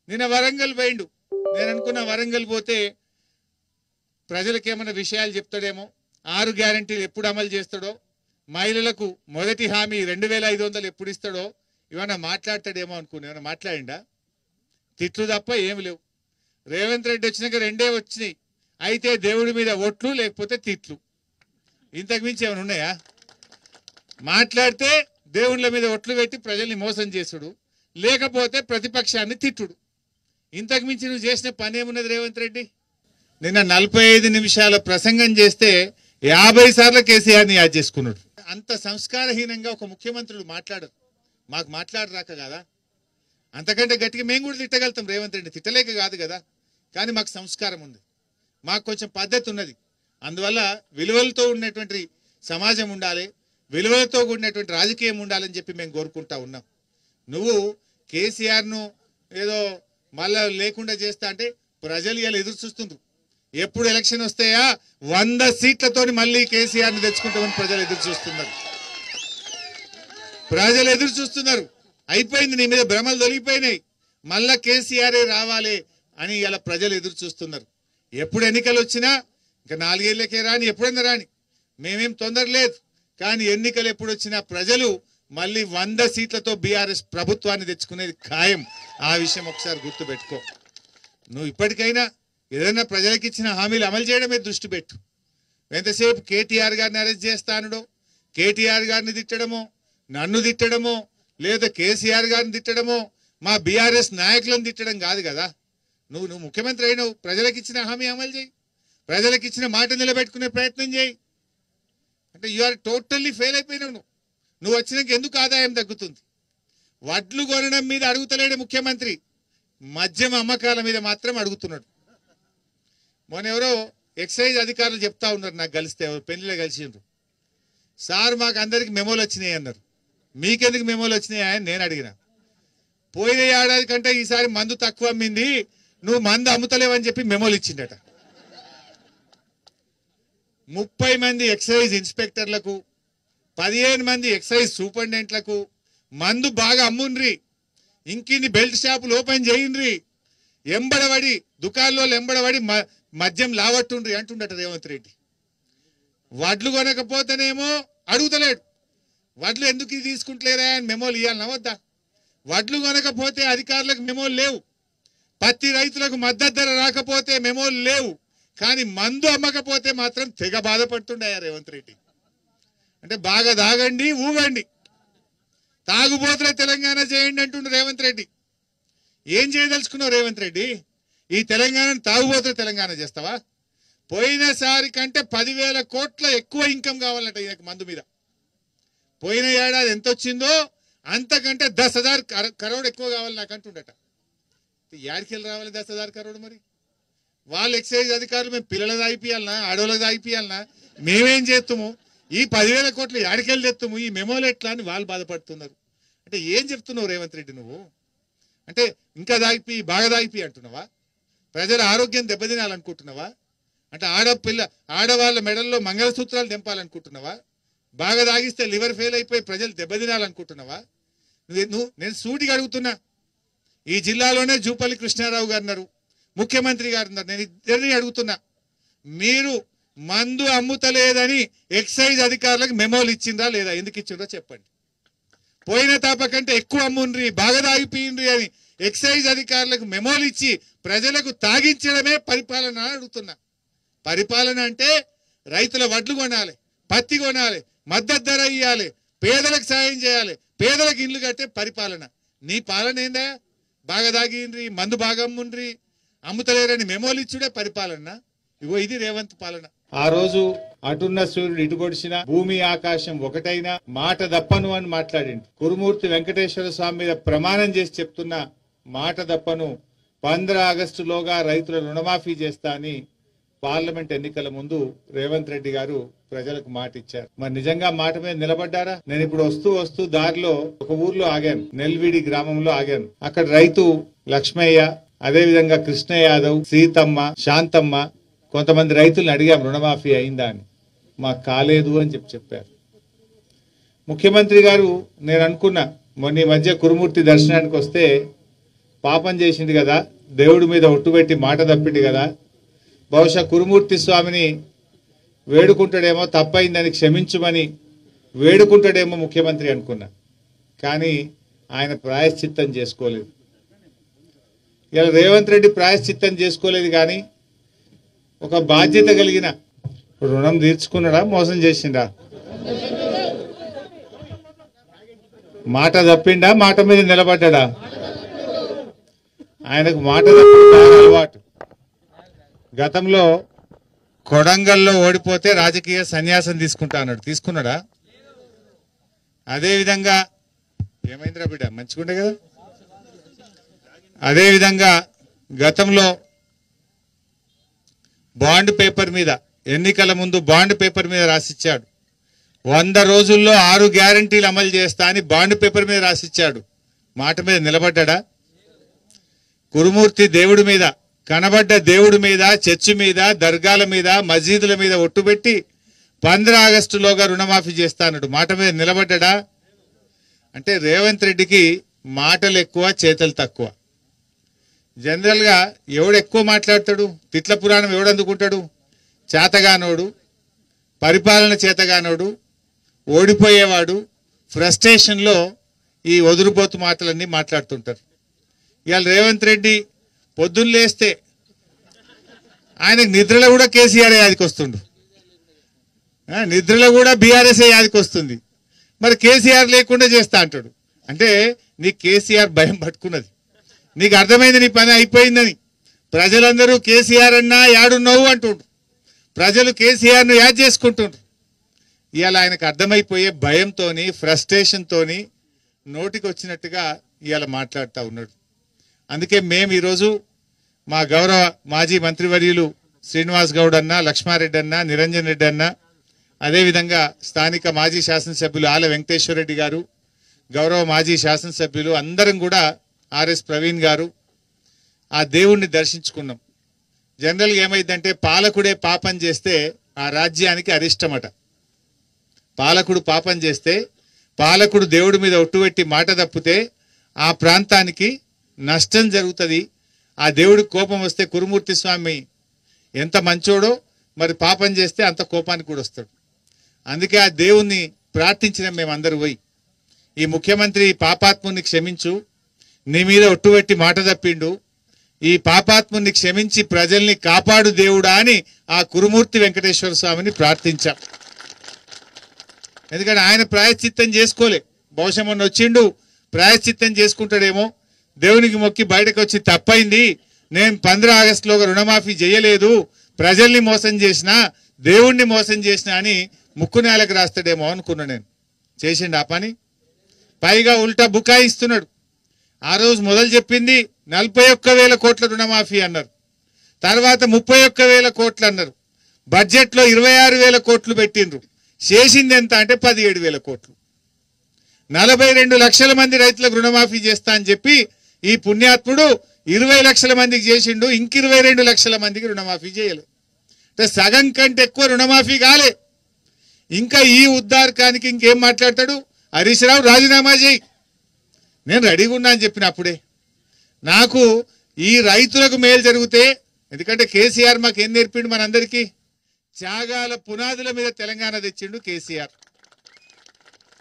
నిన్న వరంగల్ పోయిండు. నేను అనుకున్న వరంగల్ పోతే ప్రజలకు ఏమైనా విషయాలు చెప్తాడేమో, 6 గ్యారెంటీలు ఎప్పుడు అమలు చేస్తాడో, మహిళలకు మొదటి హామీ 2500 ఎప్పుడు ఇస్తాడో ఇవన్నా మాట్లాడతాడేమో అనుకున్నా. ఏమైనా మాట్లాడిండా? తిట్లు తప్ప ఏమి లేవు. రేవంత్ రెడ్డి వచ్చినాక 2 వచ్చినాయి. అయితే దేవుడి మీద ఒట్లు, లేకపోతే తిట్లు. ఇంతకు మించి ఏమైనా ఉన్నాయా? మాట్లాడితే దేవుళ్ళ మీద ఒట్లు పెట్టి ప్రజల్ని మోసం చేసుడు, లేకపోతే ప్రతిపక్షాన్ని తిట్టుడు. ఇంతకు మించి నువ్వు చేసిన పని ఏమున్నది రేవంత్ రెడ్డి? నిన్న 45 నిమిషాల ప్రసంగం చేస్తే 50 సార్లు కేసీఆర్ని యాద్ చేసుకున్నాడు. అంత సంస్కారహీనంగా ఒక ముఖ్యమంత్రులు మాట్లాడరు. మాకు మాట్లాడరాక కదా, అంతకంటే గట్టిగా మేము కూడా తిట్టగలుగుతాం రేవంత్ రెడ్డి, తిట్టలేక కాదు కదా. కానీ మాకు సంస్కారం ఉంది, మాకు కొంచెం పద్ధతి ఉన్నది. అందువల్ల విలువలతో ఉన్నటువంటి సమాజం ఉండాలి, విలువలతో కూడినటువంటి రాజకీయం ఉండాలని చెప్పి మేము కోరుకుంటా ఉన్నాం. నువ్వు కేసీఆర్ను ఏదో మళ్ళా లేకుండా చేస్తా అంటే ప్రజలు ఇలా ఎదురు చూస్తుండ్రు. ఎప్పుడు ఎలక్షన్ వస్తాయా 100 సీట్లతో మళ్ళీ కేసీఆర్ని తెచ్చుకుంటామని ప్రజలు ఎదురు చూస్తున్నారు. ప్రజలు ఎదురు చూస్తున్నారు. అయిపోయింది, నీ మీద భ్రమలు తొలగిపోయినాయి, మళ్ళా కేసీఆర్ రావాలి అని ఇలా ప్రజలు ఎదురు చూస్తున్నారు. ఎప్పుడు ఎన్నికలు వచ్చినా ఇంకా 4 ఏళ్ళకే రాని, ఎప్పుడైనా రాని, మేమేం తొందర లేదు. కానీ ఎన్నికలు ఎప్పుడు వచ్చినా ప్రజలు మళ్ళీ 100 సీట్లతో బీఆర్ఎస్ ప్రభుత్వాన్ని తెచ్చుకునేది ఖాయం. ఆ విషయం ఒకసారి గుర్తుపెట్టుకో. నువ్వు ఇప్పటికైనా ఏదైనా ప్రజలకు ఇచ్చిన హామీలు అమలు చేయడమే దృష్టి పెట్టు. ఎంతసేపు కేటీఆర్ గారిని అరెస్ట్ చేస్తానుడో, కేటీఆర్ గారిని తిట్టడమో, నన్ను తిట్టడమో, లేదా కేసీఆర్ గారిని తిట్టడమో, మా బీఆర్ఎస్ నాయకులను తిట్టడం కాదు కదా. నువ్వు ముఖ్యమంత్రి అయినావు, ప్రజలకు ఇచ్చిన హామీ అమలు చేయి, ప్రజలకు ఇచ్చిన మాట నిలబెట్టుకునే ప్రయత్నం చేయి. అంటే యు ఆర్ టోటల్లీ ఫెయిల్ అయిపోయినావు. నువ్వు వచ్చినాక ఎందుకు ఆదాయం తగ్గుతుంది? వడ్లు కొనడం మీద అడుగుతలేడు ముఖ్యమంత్రి, మద్యం అమ్మకాల మీద మాత్రం అడుగుతున్నాడు. మొన్న ఎవరో ఎక్సైజ్ అధికారులు చెప్తా ఉన్నారు, నాకు కలిస్తే ఎవరు పెళ్లిలో కలిసిండ్రు. సార్ మాకు అందరికి మెమోలు వచ్చినాయి అన్నారు. మీకెందుకు మెమోలు వచ్చినాయా అని నేను అడిగిన. పోయిన ఏడాది కంటే ఈసారి మందు తక్కువ అమ్మింది, నువ్వు మందు అమ్ముతలేవని చెప్పి మెమోలు ఇచ్చిండట. 30 మంది ఎక్సైజ్ ఇన్స్పెక్టర్లకు, 15 మంది ఎక్సైజ్ సూపరింటెండెంట్లకు మందు బాగా అమ్ముండ్రి, ఇంకిన్ని బెల్ట్ షాపులు ఓపెన్ చేయండ్రి, ఎంబడబడి దుకాణంలో ఎంబడబడి మద్యం లావట్టుండ్రి అంటుండట రేవంత్ రెడ్డి. వడ్లు కొనకపోతేనేమో అడుగుతలేడు, వడ్లు ఎందుకు తీసుకుంటలేరా అని మెమోలు ఇవ్వాలన్నా వద్దా? వడ్లు కొనకపోతే అధికారులకు మెమోలు లేవు, పత్తి రైతులకు మద్దతు ధర రాకపోతే మెమోలు లేవు, కానీ మందు అమ్మకపోతే మాత్రం తెగ బాధపడుతుండయా రేవంత్ రెడ్డి. అంటే బాగా తాగండి, ఊగండి, తాగుబోతుల తెలంగాణ చేయండి అంటుండు రేవంత్ రెడ్డి. ఏం చేయదలుచుకున్నావు రేవంత్ రెడ్డి? ఈ తెలంగాణను తాగుబోతుల తెలంగాణ చేస్తావా? పోయినసారి కంటే 10,000 కోట్ల ఎక్కువ ఇన్కమ్ కావాలట ఈయనకు మందు మీద. పోయిన ఏడాది ఎంత వచ్చిందో అంతకంటే 10,000 కరోడ్ ఎక్కువ కావాలి నాకు అంటుండట. యాడికెళ్ళి రావాలి 10,000 కరోడ్? మరి వాళ్ళు ఎక్సైజ్ అధికారులు మేము పిల్లలది అయిపోయాలనా, ఆడోళ్ళది అయిపోయాలనా, మేమేం చేస్తాము? ఈ 10,000 కోట్లు యాడికెళ్ళి తెస్తాము, ఈ మెమోలు ఎట్లా అని వాళ్ళు బాధపడుతున్నారు. అంటే ఏం చెప్తున్నావు రేవంత్ రెడ్డి నువ్వు? అంటే ఇంకా దాగిపోయి బాగా దాగిపోయి అంటున్నావా? ప్రజల ఆరోగ్యం దెబ్బతినాలనుకుంటున్నావా? అంటే ఆడవాళ్ళ మెడల్లో మంగళసూత్రాలు తెంపాలనుకుంటున్నావా? బాగా దాగిస్తే లివర్ ఫెయిల్ అయిపోయి ప్రజలు దెబ్బతినాలనుకుంటున్నావా? నేను సూటిగా అడుగుతున్నా. ఈ జిల్లాలోనే జూపల్లి కృష్ణారావు గారు ఉన్నారు, ముఖ్యమంత్రి గారు ఉన్నారు. నేను ఇద్దరిని అడుగుతున్నా, మీరు మందు అమ్ముతలేదని ఎక్సైజ్ అధికారులకు మెమోలు ఇచ్చిందా లేదా? ఎందుకు ఇచ్చిండ్రో చెప్పండి. పోయిన తాప కంటే ఎక్కువ అమ్ముండ్రి, బాగా తాగిపోయిండ్రి అని ఎక్సైజ్ అధికారులకు మెమోలు ఇచ్చి ప్రజలకు తాగించడమే పరిపాలన అడుగుతున్నా. పరిపాలన అంటే రైతుల వడ్లు కొనాలి, పత్తి కొనాలి, మద్దతు ధర ఇవ్వాలి, పేదలకు సాయం చేయాలి, పేదలకు ఇల్లు కట్టే పరిపాలన. నీ పాలన ఏందా? బాగా తాగిండ్రి, మందు బాగా అమ్ముండ్రి, అమ్ముతలేరని మెమోలు ఇచ్చుడే పరిపాలన. ఇగో ఇది రేవంత్ పాలన. ఆ రోజు అటున్న సూర్యుడు ఇటు పొడిచిన, భూమి ఆకాశం ఒకటైనా మాట దప్పను అని మాట్లాడిండు. కురుమూర్తి వెంకటేశ్వర స్వామి మీద ప్రమాణం చేసి చెప్తున్నా, మాట దప్పను, 15 ఆగస్టులోగా రైతుల రుణమాఫీ చేస్తా అని పార్లమెంట్ ఎన్నికల ముందు రేవంత్ రెడ్డి గారు ప్రజలకు మాట ఇచ్చారు. మరి నిజంగా మాట మీద నిలబడ్డారా? నేను ఇప్పుడు వస్తూ దారిలో ఒక ఊర్లో ఆగాను, నెల్విడి గ్రామంలో ఆగాను. అక్కడ రైతు లక్ష్మయ్య, అదే విధంగా కృష్ణ యాదవ్, సీతమ్మ, శాంతమ్మ, కొంతమంది రైతులను అడిగాం రుణమాఫీ అయిందా అని. మాకు కాలేదు అని చెప్పారు. ముఖ్యమంత్రి గారు నేను అనుకున్నా, మొన్న ఈ మధ్య కురుమూర్తి దర్శనానికి వస్తే పాపం చేసింది కదా, దేవుడి మీద ఒట్టుపెట్టి మాట తప్పింది కదా, బహుశా కురుమూర్తి స్వామిని వేడుకుంటాడేమో, తప్పైందని క్షమించుమని వేడుకుంటాడేమో ముఖ్యమంత్రి అనుకున్నా. కానీ ఆయన ప్రాయశ్చిత్తం చేసుకోలేదు. ఇలా రేవంత్ రెడ్డి ప్రాయశ్చిత్తం చేసుకోలేదు. కానీ ఒక బాధ్యత కలిగిన రుణం తీర్చుకున్నాడా, మోసం చేసిండా? మాట తప్పిండా, మాట మీద నిలబడ్డా? ఆయనకు మాట తప్పడం అలవాటు. గతంలో కొడంగల్లో ఓడిపోతే రాజకీయ సన్యాసం తీసుకుంటా అన్నాడు. తీసుకున్నాడా? అదేవిధంగా ఏమైందిరా బిడ్డ, మంచిగుండే కదా. అదేవిధంగా గతంలో బాండ్ పేపర్ మీద, ఎన్నికల ముందు బాండ్ పేపర్ మీద రాసిచ్చాడు, 100 రోజుల్లో 6 గ్యారంటీలు అమలు చేస్తా అని బాండ్ పేపర్ మీద రాసిచ్చాడు. మాట మీద నిలబడ్డా? కురుమూర్తి దేవుడి మీద, కనబడ్డ దేవుడి మీద, చర్చి మీద, దర్గాల మీద, మసీదుల మీద ఒట్టుబెట్టి 15 ఆగస్టులోగా రుణమాఫీ చేస్తానడు. మాట మీద నిలబడ్డా? అంటే రేవంత్ రెడ్డికి మాటలు ఎక్కువ, చేతలు తక్కువ. జనరల్గా ఎవడు ఎక్కువ మాట్లాడతాడు, తిట్ల పురాణం ఎవడు అందుకుంటాడు? చేతగానోడు, పరిపాలన చేతగానోడు, ఓడిపోయేవాడు, ఫ్రస్ట్రేషన్లో ఈ వదురుబోతు మాటలన్నీ మాట్లాడుతుంటారు. ఇవాళ రేవంత్ రెడ్డి పొద్దున్న లేస్తే ఆయనకు నిద్రలో కూడా కేసీఆర్ యాదికి వస్తుండు, నిద్రలో కూడా బీఆర్ఎస్ యాదికి వస్తుంది. మరి కేసీఆర్ లేకుండా చేస్తా అంటాడు. అంటే నీకు కేసీఆర్ భయం పట్టుకున్నది, నీకు అర్థమైంది నీ పని అయిపోయిందని. ప్రజలందరూ కేసీఆర్ అన్నా యాడున్నావు అంటుండ్రు, ప్రజలు కేసీఆర్ను యాడ్ చేసుకుంటుండ్రు. ఇవాళ ఆయనకు అర్థమైపోయే భయంతోని, ఫ్రస్ట్రేషన్తోని నోటికి వచ్చినట్టుగా ఇవాళ మాట్లాడుతూ ఉన్నాడు. అందుకే మేము ఈరోజు మా గౌరవ మాజీ మంత్రివర్యులు శ్రీనివాస్ గౌడ్ అన్న, లక్ష్మారెడ్డి అన్న, నిరంజన్ రెడ్డి అన్న, అదేవిధంగా స్థానిక మాజీ శాసనసభ్యులు ఆల వెంకటేశ్వర రెడ్డి గారు, గౌరవ మాజీ శాసనసభ్యులు అందరం కూడా, ఆర్ఎస్ ప్రవీణ్ గారు, ఆ దేవుణ్ణి దర్శించుకున్నాం. జనరల్గా ఏమైందంటే పాలకుడే పాపం చేస్తే ఆ రాజ్యానికి అరిష్టమట. పాలకుడు పాపం చేస్తే, పాలకుడు దేవుడి మీద ఒట్టుపెట్టి మాట తప్పితే ఆ ప్రాంతానికి నష్టం జరుగుతుంది. ఆ దేవుడికి కోపం వస్తే కురుమూర్తి స్వామి ఎంత మంచోడో, మరి పాపం చేస్తే అంత కోపానికి కూడా వస్తాడు. అందుకే ఆ దేవుణ్ణి ప్రార్థించిన మేమందరూ పోయి, ఈ ముఖ్యమంత్రి పాపాత్ముని క్షమించు, నీ మీద ఒట్టుపెట్టి మాట తప్పిండు, ఈ పాపాత్ముని క్షమించి ప్రజల్ని కాపాడు దేవుడా అని ఆ కురుమూర్తి వెంకటేశ్వర స్వామిని ప్రార్థించాం. ఎందుకంటే ఆయన ప్రాయశ్చిత్తం చేసుకోలే. బహుశా మొన్న వచ్చిండు, ప్రాయశ్చిత్తం చేసుకుంటాడేమో, దేవునికి మొక్కి బయటకు వచ్చి తప్పైంది, నేను 15 ఆగస్టులోగా రుణమాఫీ చేయలేదు, ప్రజల్ని మోసం చేసిన, దేవుణ్ణి మోసం చేసిన అని ముక్కు నేలకు రాస్తాడేమో అనుకున్నా నేను. చేసిండు ఆ పని. పైగా ఉల్టా బుకాయిస్తున్నాడు. ఆ రోజు మొదలు చెప్పింది 41,000 కోట్ల రుణమాఫీ అన్నారు, తర్వాత 31,000 కోట్లు అన్నారు, బడ్జెట్లో 26,000 కోట్లు పెట్టిండ్రు. చేసింది ఎంత అంటే 17,000 కోట్లు. 42 లక్షల మంది రైతులకు రుణమాఫీ చేస్తా అని చెప్పి ఈ పుణ్యాత్ముడు 20 లక్షల మందికి చేసిండు, ఇంక 22 లక్షల మందికి రుణమాఫీ చేయలేదు. అంటే సగం కంటే ఎక్కువ రుణమాఫీ కాలే. ఇంకా ఈ ఉద్దారకానికి ఇంకేం మాట్లాడతాడు? హరీష్ రావు రాజీనామా చేయి, నేను రెడీగా ఉన్నా అని చెప్పిన అప్పుడే. నాకు ఈ రైతులకు మేలు జరిగితే, ఎందుకంటే కేసీఆర్ మాకు ఏం నేర్పిండు మనందరికీ? త్యాగాల పునాదుల మీద తెలంగాణ తెచ్చిండు కేసీఆర్.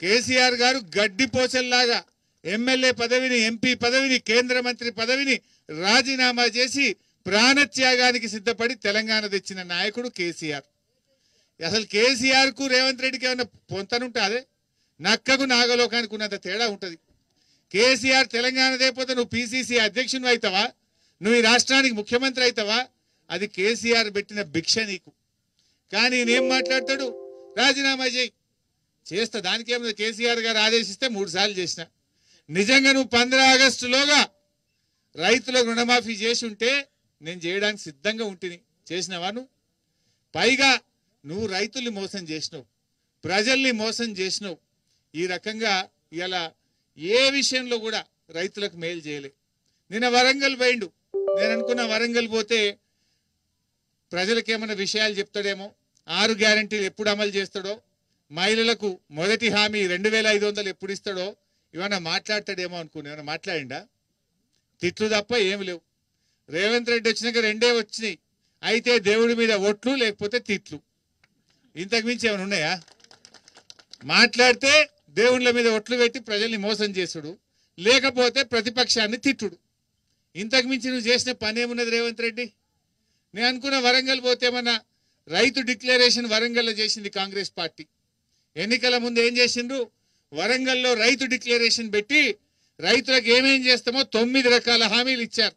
కేసీఆర్ గారు గడ్డిపోచల్లాగా ఎమ్మెల్యే పదవిని, ఎంపీ పదవిని, కేంద్ర మంత్రి పదవిని రాజీనామా చేసి ప్రాణత్యాగానికి సిద్ధపడి తెలంగాణ తెచ్చిన నాయకుడు కేసీఆర్. అసలు కేసీఆర్ కు రేవంత్ రెడ్డికి ఏమైనా పొంతనుంటే అదే నక్కకు నాగలోకానికి ఉన్నంత తేడా ఉంటుంది. కేసీఆర్ తెలంగాణ లేకపోతే నువ్వు పిసిసి అధ్యక్షుని అవుతావా, నువ్వు ఈ రాష్ట్రానికి ముఖ్యమంత్రి అవుతావా? అది కేసీఆర్ పెట్టిన భిక్ష నీకు. కానీ నేనేం మాట్లాడతాడు? రాజీనామా చేయి, చేస్తా, దానికేమో కేసీఆర్ గారు ఆదేశిస్తే 3 సార్లు చేసిన. నిజంగా నువ్వు 15 ఆగస్టులోగా రైతులకు రుణమాఫీ చేసి ఉంటే నేను చేయడానికి సిద్ధంగా ఉంటుంది. చేసినావా నువ్వు? పైగా నువ్వు రైతుల్ని మోసం చేసినావు, ప్రజల్ని మోసం చేసినావు. ఈ రకంగా ఇలా ఏ విషయంలో కూడా రైతులకు మేలు చేయలే. నిన్న వరంగల్ పోయిండు. నేను అనుకున్న వరంగల్ పోతే ప్రజలకు ఏమైనా విషయాలు చెప్తాడేమో, 6 గ్యారంటీలు ఎప్పుడు అమలు చేస్తాడో, మహిళలకు మొదటి హామీ 2,500 ఎప్పుడు ఇస్తాడో, ఇవన్నా మాట్లాడతాడేమో అనుకున్నా. ఏమైనా మాట్లాడిండా? తిట్లు తప్ప ఏమి లేవు. రేవంత్ రెడ్డి వచ్చినాక రెండే వచ్చినాయి, అయితే దేవుడి మీద ఒట్లు లేకపోతే తిట్లు. ఇంతకు మించి ఏమైనా ఉన్నాయా? మాట్లాడితే దేవుళ్ళ మీద ఒట్లు పెట్టి ప్రజల్ని మోసం చేసుడు, లేకపోతే ప్రతిపక్షాన్ని తిట్టుడు. ఇంతకు మించి నువ్వు చేసిన పని ఏమున్నది రేవంత్ రెడ్డి? నేను అనుకున్న వరంగల్ పోతే ఏమన్నా రైతు డిక్లరేషన్ వరంగల్లో చేసింది కాంగ్రెస్ పార్టీ. ఎన్నికల ముందు ఏం చేసిండ్రు? వరంగల్లో రైతు డిక్లరేషన్ పెట్టి రైతులకు ఏమేం చేస్తామో 9 రకాల హామీలు ఇచ్చారు.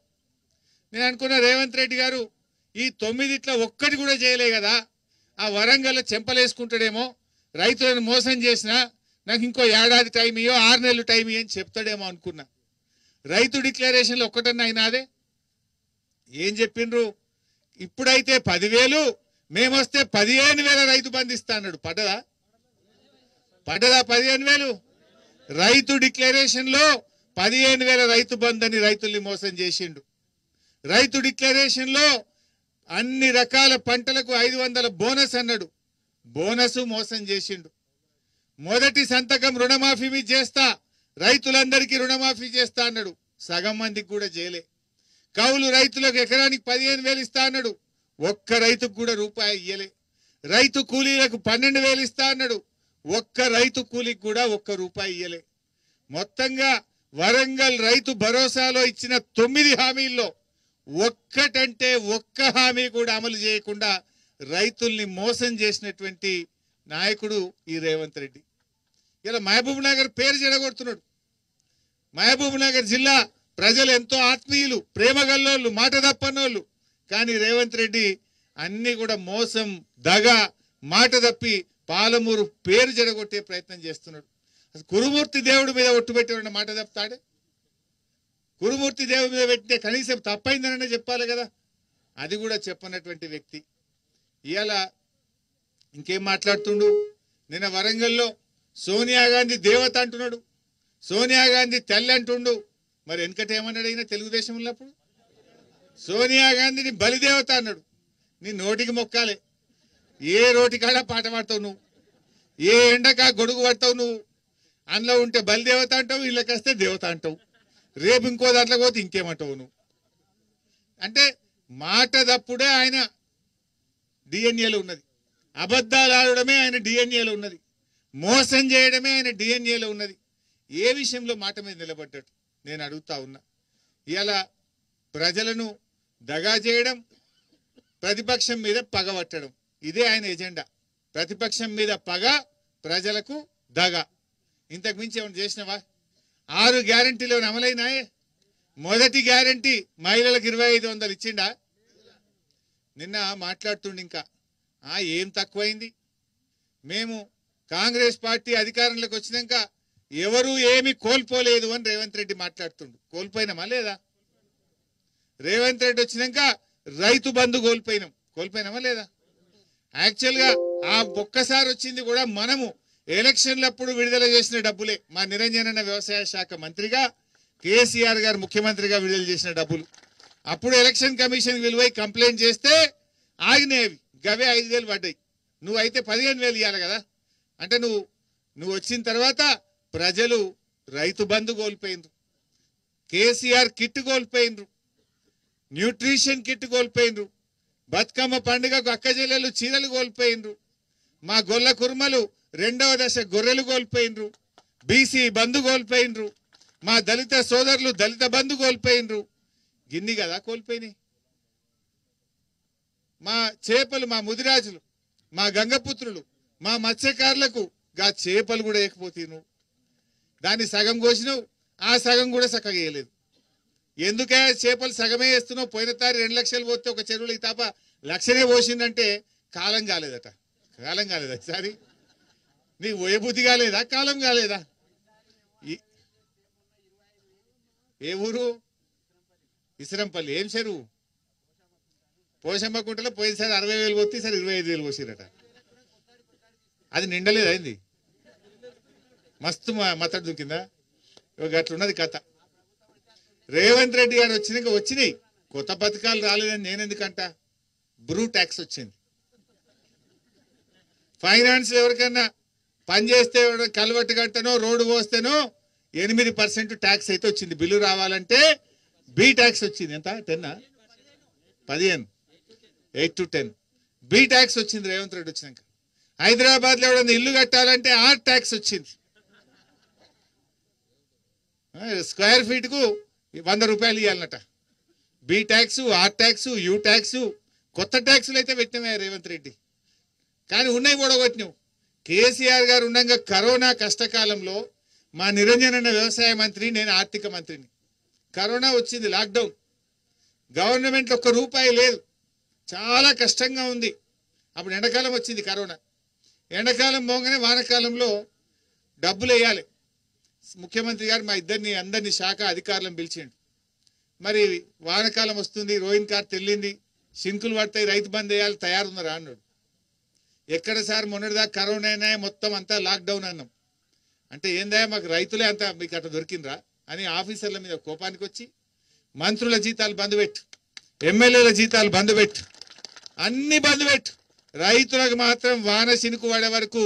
నేను అనుకున్న రేవంత్ రెడ్డి గారు ఈ 9 ఒక్కటి కూడా చేయలే కదా, ఆ వరంగల్లో చెంపలేసుకుంటాడేమో, రైతులను మోసం చేసినా నాకు ఇంకో ఏడాది టైం ఇయ్యో 6 నెలలు టైం ఇయ్యో అని చెప్తాడేమో అనుకున్నా. రైతు డిక్లరేషన్లో ఒక్కటన్నా అయినాదే? ఏం చెప్పిండ్రు? ఇప్పుడైతే 10,000, మేమొస్తే 15,000 రైతు బంధు ఇస్తా అన్నాడు. పడ్డదా? 15,000? రైతు డిక్లరేషన్ లో 15,000 రైతు బంధు అని రైతుల్ని మోసం చేసిండు. రైతు డిక్లరేషన్ లో అన్ని రకాల పంటలకు 500 బోనస్ అన్నాడు, బోనస్ మోసం చేసిండు. మొదటి సంతకం రుణమాఫీ మీద చేస్తా, రైతులందరికీ రుణమాఫీ చేస్తా అన్నాడు, సగం మందికి కూడా చేయలే. కౌలు రైతులకు ఎకరానికి 15,000 ఇస్తా అన్నాడు, ఒక్క రైతుకు కూడా రూపాయి ఇయ్యలే. రైతు కూలీలకు 12,000 ఇస్తా అన్నాడు, ఒక్క రైతు కూలికి కూడా ఒక్క రూపాయి ఇయ్యలే. మొత్తంగా వరంగల్ రైతు భరోసాలో ఇచ్చిన 9 హామీల్లో ఒక్కటంటే ఒక్క హామీ కూడా అమలు చేయకుండా రైతుల్ని మోసం చేసినటువంటి నాయకుడు ఈ రేవంత్ రెడ్డి. ఇలా మహబూబ్ నగర్ పేరు చెడగొడుతున్నాడు. మహబూబ్ నగర్ జిల్లా ప్రజలు ఎంతో ఆత్మీయులు, ప్రేమగల్లోళ్ళు, మాట తప్పనోళ్ళు. కానీ రేవంత్ రెడ్డి అన్ని కూడా మోసం, దగ, మాట తప్పి పాలమూరు పేరు జడగొట్టే ప్రయత్నం చేస్తున్నాడు. కురుమూర్తి దేవుడి మీద ఒట్టు పెట్టిన మాట తప్పుతాడే? కురుమూర్తి దేవుడి మీద పెట్టితే కనీసం తప్పైందననే చెప్పాలి కదా, అది కూడా చెప్పనటువంటి వ్యక్తి ఇవాళ ఇంకేం మాట్లాడుతుండు. నిన్న వరంగల్లో సోనియా గాంధీ దేవత అంటున్నాడు, సోనియా గాంధీ తల్లి అంటుండు. మరి వెనకట ఏమన్నాడు అయినా తెలుగుదేశం ఉన్నప్పుడు? సోనియా గాంధీని బలిదేవత అన్నాడు. నీ నోటికి మొక్కాలే, ఏ రోటి కాడ పాట పాడతావు నువ్వు, ఏ ఎండకా గొడుగు పడతావు నువ్వు. అందులో ఉంటే బలిదేవత అంటావు, ఇళ్ళకి వస్తే దేవత అంటావు, రేపు ఇంకో దాంట్లో పోతే ఇంకేమంటావు నువ్వు. అంటే మాట తప్పుడే ఆయన డిఎన్ఏలో ఉన్నది, అబద్ధాలు ఆడడమే ఆయన డిఎన్ఏలో ఉన్నది, మోసం చేయడమే ఆయన డిఎన్ఏలో ఉన్నది. ఏ విషయంలో మాట మీద నిలబడ్డాడు నేను అడుగుతా ఉన్నా. ఇలా ప్రజలను దగా చేయడం, ప్రతిపక్షం మీద పగబట్టడం, ఇదే ఆయన ఎజెండా. ప్రతిపక్షం మీద పగ, ప్రజలకు దగ. ఇంతకు మించి ఏమైనా చేసినవా? 6 గ్యారంటీలు అమలైనాయే. మొదటి గ్యారంటీ మహిళలకు 2,500 ఇచ్చిండా? నిన్న మాట్లాడుతుండే ఇంకా ఏం తక్కువైంది, మేము కాంగ్రెస్ పార్టీ అధికారంలోకి వచ్చినాక ఎవరు ఏమి కోల్పోలేదు అని రేవంత్ రెడ్డి మాట్లాడుతుండు. కోల్పోయినామా లేదా? రేవంత్ రెడ్డి వచ్చినాక రైతు బంధు కోల్పోయినామా లేదా? యాక్చువల్గా ఆ ఒక్కసారి వచ్చింది కూడా మనము ఎలక్షన్లప్పుడు విడుదల చేసిన డబ్బులే. మా నిరంజన్ అన్న వ్యవసాయ శాఖ మంత్రిగా, కేసీఆర్ గారు ముఖ్యమంత్రిగా విడుదల చేసిన డబ్బులు. అప్పుడు ఎలక్షన్ కమిషన్ విలువై కంప్లైంట్ చేస్తే ఆగినాయి. గవే 5,000 పడ్డాయి. నువ్వైతే 15,000 ఇవ్వాలి కదా. అంటే నువ్వు వచ్చిన తర్వాత ప్రజలు రైతు బంధు కోల్పోయినరు, కేసీఆర్ కిట్ కోల్పోయినరు, న్యూట్రిషన్ కిట్ కోల్పోయినరు, బతుకమ్మ పండుగకు అక్కజెల్లెలు చీరలు కోల్పోయినరు, మా గొల్ల కుర్మలు 2వ దశ గొర్రెలు కోల్పోయినరు, బీసీ బంధు కోల్పోయినరు, మా దళిత సోదరులు దళిత బంధు కోల్పోయినరు. గిన్ని కదా కోల్పోయినాయి. మా చేపలు, మా ముదిరాజులు, మా గంగపుత్రులు, మా మత్స్యకారులకు గా చేపలు కూడా వేయకపోతే నువ్వు దాన్ని సగం కోసినావు, ఆ సగం కూడా చక్కగా వేయలేదు. ఎందుకే చేపలు సగమే వేస్తున్నావు? పోయిన తారీ 2 లక్షలు పోతే ఒక చెరువులు ఈ తాప 1,00,000 పోసిందంటే కాలం కాలేదట. కాలం కాలేదా? ఈసారి నీకు పోయే బుద్ధి కాలేదా? కాలం కాలేదా? ఏ ఊరు? ఇసరంపల్లి. ఏం చెరువు? పోషమ్మ కుంటలో పోయినసారి 60,000 పోతే ఈసారి 25,000 పోసిరట. అది నిండలేదు అయింది, మస్తు మతడు దుంకిందా? అట్లున్నది కథ. రేవంత్ రెడ్డి గారు వచ్చినాయి కొత్త పథకాలు రాలేదని నేను ఎందుకంట. బ్రూ ట్యాక్స్ వచ్చింది. ఫైనాన్స్ ఎవరికన్నా పని చేస్తే కలవట్టు కట్టనో రోడ్డు పోస్తేనో 8% ట్యాక్స్ అయితే వచ్చింది. బిల్లు రావాలంటే బి ట్యాక్స్ వచ్చింది ఎంత 10 15 8 to 10 బి ట్యాక్స్ వచ్చింది రేవంత్ రెడ్డి వచ్చినాక. హైదరాబాద్ లో ఎవడన్నా ఇల్లు కట్టాలంటే ఆర్ ట్యాక్స్ వచ్చింది. స్క్వేర్ ఫీట్ కు 100 రూపాయలు ఇవ్వాలన్నట. B tax, R tax, U tax, కొత్త ట్యాక్సులు అయితే పెట్టినవే రేవంత్ రెడ్డి. కానీ ఉన్నాయి కూడా కొట్టినావు. కేసీఆర్ గారు ఉండగా కరోనా కష్టకాలంలో మా నిరంజన్ అన్న వ్యవసాయ మంత్రి, నేను ఆర్థిక మంత్రిని. కరోనా వచ్చింది, లాక్డౌన్, గవర్నమెంట్ ఒక్క రూపాయి లేదు, చాలా కష్టంగా ఉంది. అప్పుడు ఎండాకాలం వచ్చింది కరోనా. ఎండాకాలం పోగానే వానకాలంలో డబ్బులు వేయాలి. ముఖ్యమంత్రి గారు మా అందరినీ శాఖ అధికారులను పిలిచిండు. మరి వానకాలం వస్తుంది, రోహిన్ కార్త్ వెళ్ళింది, సింకులు పడతాయి, రైతు బంద్ వేయాలి, తయారున్నారా అన్నాడు. ఎక్కడ సార్ మొన్నటిదాకా కరోనా అయినా మొత్తం అంతా లాక్డౌన్ అన్నాం. అంటే ఏందా మాకు రైతులే అంతా మీకు అట్లా దొరికిండ్రా అని ఆఫీసర్ల మీద కోపానికి వచ్చి మంత్రుల జీతాలు బంద్ పెట్టు, ఎమ్మెల్యేల జీతాలు బంద్ పెట్టు, అన్ని బంద్ పెట్టు, రైతులకు మాత్రం వాన సినుకు పడే వరకు